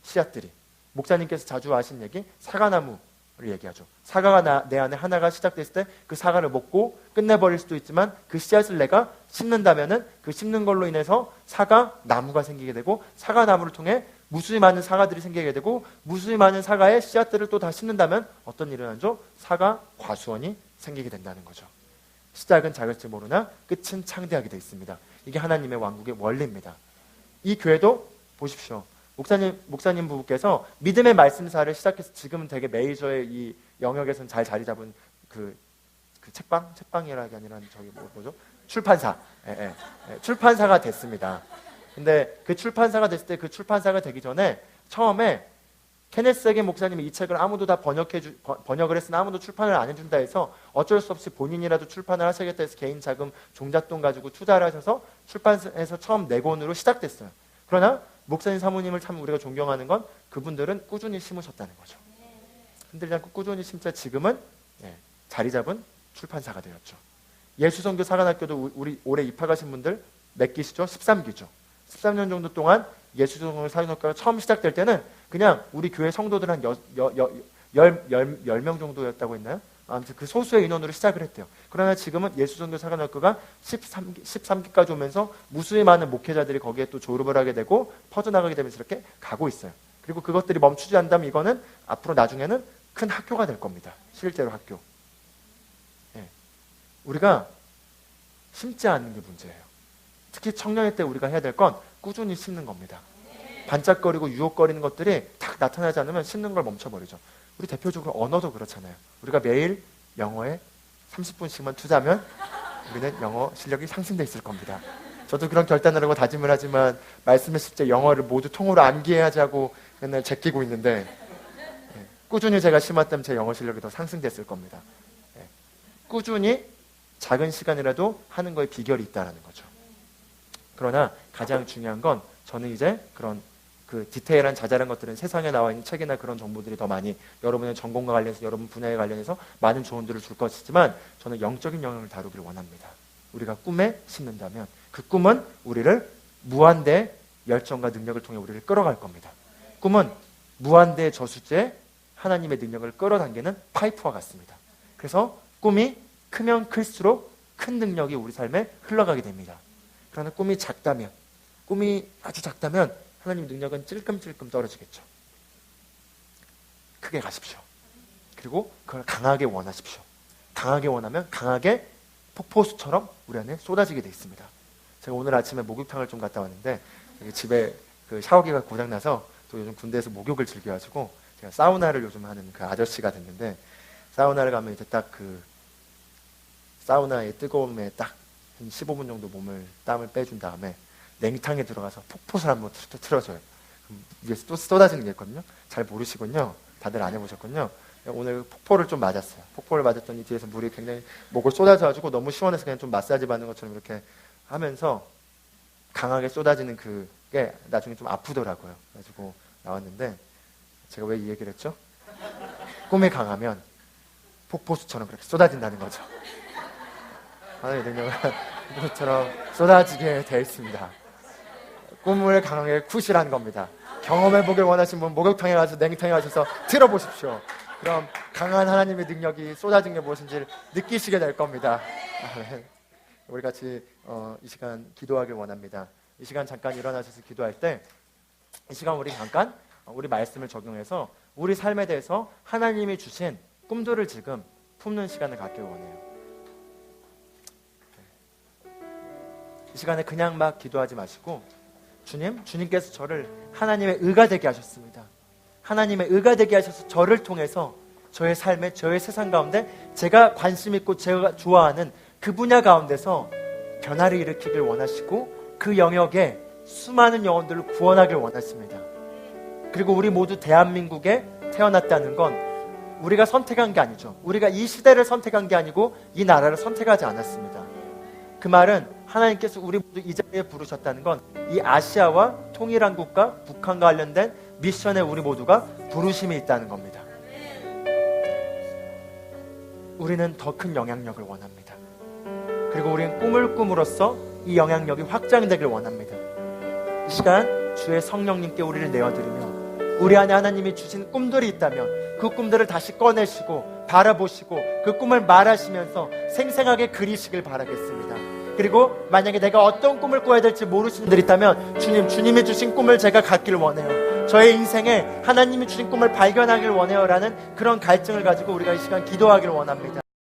씨앗들이, 목사님께서 자주 하신 얘기 사과나무를 얘기하죠. 사과가 내 안에 하나가 시작됐을 때 그 사과를 먹고 끝내버릴 수도 있지만 그 씨앗을 내가 심는다면은 그 심는 걸로 인해서 사과나무가 생기게 되고 사과나무를 통해 무수히 많은 사과들이 생기게 되고 무수히 많은 사과의 씨앗들을 또 다 심는다면 어떤 일이 일어나죠? 사과 과수원이 생기게 된다는 거죠. 시작은 작을지 모르나 끝은 창대하게 되어 있습니다. 이게 하나님의 왕국의 원리입니다. 이 교회도 보십시오. 목사님 부부께서 믿음의 말씀사를 시작해서 지금은 되게 메이저의 이 영역에서는 잘 자리 잡은 그 책방이라는 게 아니라 저기 뭐죠? 출판사. 출판사가 됐습니다. 근데 그 출판사가 됐을 때 그 출판사가 되기 전에 처음에 케네스 에겐 목사님이 이 책을 아무도 다 번역을 했으나 아무도 출판을 안 해준다 해서 어쩔 수 없이 본인이라도 출판을 하셔야겠다 해서 개인 자금 종잣돈 가지고 투자를 하셔서 출판사에서 처음 4권으로 시작됐어요. 그러나 목사님 사모님을 참 우리가 존경하는 건 그분들은 꾸준히 심으셨다는 거죠. 흔들지 않고 꾸준히 심자 지금은 자리 잡은 출판사가 되었죠. 예수선교 사관학교도 우리 올해 입학하신 분들 몇 기시죠? 13기죠. 13년 정도 동안 예수선교 사관학교가 처음 시작될 때는 그냥 우리 교회 성도들 한 10명 정도였다고 했나요? 아무튼 그 소수의 인원으로 시작을 했대요. 그러나 지금은 예수선교 사관학교가 13기까지 오면서 무수히 많은 목회자들이 거기에 또 졸업을 하게 되고 퍼져나가게 되면서 이렇게 가고 있어요. 그리고 그것들이 멈추지 않다면 이거는 앞으로 나중에는 큰 학교가 될 겁니다. 실제로 학교. 우리가 심지 않는 게 문제예요. 특히 청년의 때 우리가 해야 될 건 꾸준히 심는 겁니다. 반짝거리고 유혹거리는 것들이 딱 나타나지 않으면 심는 걸 멈춰버리죠. 우리 대표적으로 언어도 그렇잖아요. 우리가 매일 영어에 30분씩만 투자하면 우리는 영어 실력이 상승돼 있을 겁니다. 저도 그런 결단을 하고 다짐을 하지만 말씀했을 때 영어를 모두 통으로 암기해야지 맨날 제끼고 있는데 꾸준히 제가 심었다면 제 영어 실력이 더 상승됐을 겁니다. 꾸준히 작은 시간이라도 하는 거에 비결이 있다는 거죠. 그러나 가장 중요한 건 저는 이제 그런 그 디테일한 자잘한 것들은 세상에 나와 있는 책이나 그런 정보들이 더 많이 여러분의 전공과 관련해서 여러분 분야에 관련해서 많은 조언들을 줄 것이지만 저는 영적인 영역을 다루기를 원합니다. 우리가 꿈에 심는다면 그 꿈은 우리를 무한대의 열정과 능력을 통해 우리를 끌어갈 겁니다. 꿈은 무한대의 저수지에 하나님의 능력을 끌어당기는 파이프와 같습니다. 그래서 꿈이 크면 클수록 큰 능력이 우리 삶에 흘러가게 됩니다. 그러나 꿈이 작다면, 꿈이 아주 작다면 하나님의 능력은 찔끔찔끔 떨어지겠죠. 크게 가십시오. 그리고 그걸 강하게 원하십시오. 강하게 원하면 강하게 폭포수처럼 우리 안에 쏟아지게 돼 있습니다. 제가 오늘 아침에 목욕탕을 좀 갔다 왔는데 집에 그 샤워기가 고장나서 또 요즘 군대에서 목욕을 즐겨가지고 제가 사우나를 요즘 하는 그 아저씨가 됐는데 사우나를 가면 이제 딱 그 사우나의 뜨거움에 딱 한 15분 정도 땀을 빼준 다음에 냉탕에 들어가서 폭포를 한번 틀어줘요. 위에서 또 쏟아지는 게 있거든요. 잘 모르시군요. 다들 안 해보셨군요. 오늘 폭포를 좀 맞았어요. 폭포를 맞았더니 뒤에서 물이 굉장히 목을 쏟아져가지고 너무 시원해서 그냥 좀 마사지 받는 것처럼 이렇게 하면서 강하게 쏟아지는 그게 나중에 좀 아프더라고요. 그래가지고 나왔는데 제가 왜 이 얘기를 했죠? 꿈이 강하면 폭포수처럼 그렇게 쏟아진다는 거죠. 하나님의 능력은 폭포처럼 쏟아지게 되어 있습니다. 꿈을 강하게 쿠시라는 겁니다. 경험해보길 원하시는 분 목욕탕에 가서 냉탕에 가셔서 틀어보십시오. 그럼 강한 하나님의 능력이 쏟아진 게 무엇인지를 느끼시게 될 겁니다. 우리 같이 이 시간 기도하길 원합니다. 이 시간 잠깐 일어나셔서 기도할 때 이 시간 우리 잠깐 우리 말씀을 적용해서 우리 삶에 대해서 하나님이 주신 꿈들을 지금 품는 시간을 갖길 원해요. 이 시간에 그냥 막 기도하지 마시고 주님께서 저를 하나님의 의가 되게 하셨습니다. 하나님의 의가 되게 하셔서 저를 통해서 저의 삶에 저의 세상 가운데 제가 관심 있고 제가 좋아하는 그 분야 가운데서 변화를 일으키길 원하시고 그 영역에 수많은 영혼들을 구원하길 원하십니다. 그리고 우리 모두 대한민국에 태어났다는 건 우리가 선택한 게 아니죠. 우리가 이 시대를 선택한 게 아니고 이 나라를 선택하지 않았습니다. 그 말은 하나님께서 우리 모두 이 자리에 부르셨다는 건 이 아시아와 통일한국과 북한과 관련된 미션에 우리 모두가 부르심이 있다는 겁니다. 우리는 더 큰 영향력을 원합니다. 그리고 우리는 꿈을 꿈으로써 이 영향력이 확장되길 원합니다. 이 시간 주의 성령님께 우리를 내어드리며 우리 안에 하나님이 주신 꿈들이 있다면 그 꿈들을 다시 꺼내시고 바라보시고 그 꿈을 말하시면서 생생하게 그리시길 바라겠습니다. 그리고 만약에 내가 어떤 꿈을 꿔야 될지 모르시는 분들이 있다면 주님이 주신 꿈을 제가 갖길 원해요. 저의 인생에 하나님이 주신 꿈을 발견하길 원해요 라는 그런 갈증을 가지고 우리가 이 시간 기도하길 원합니다.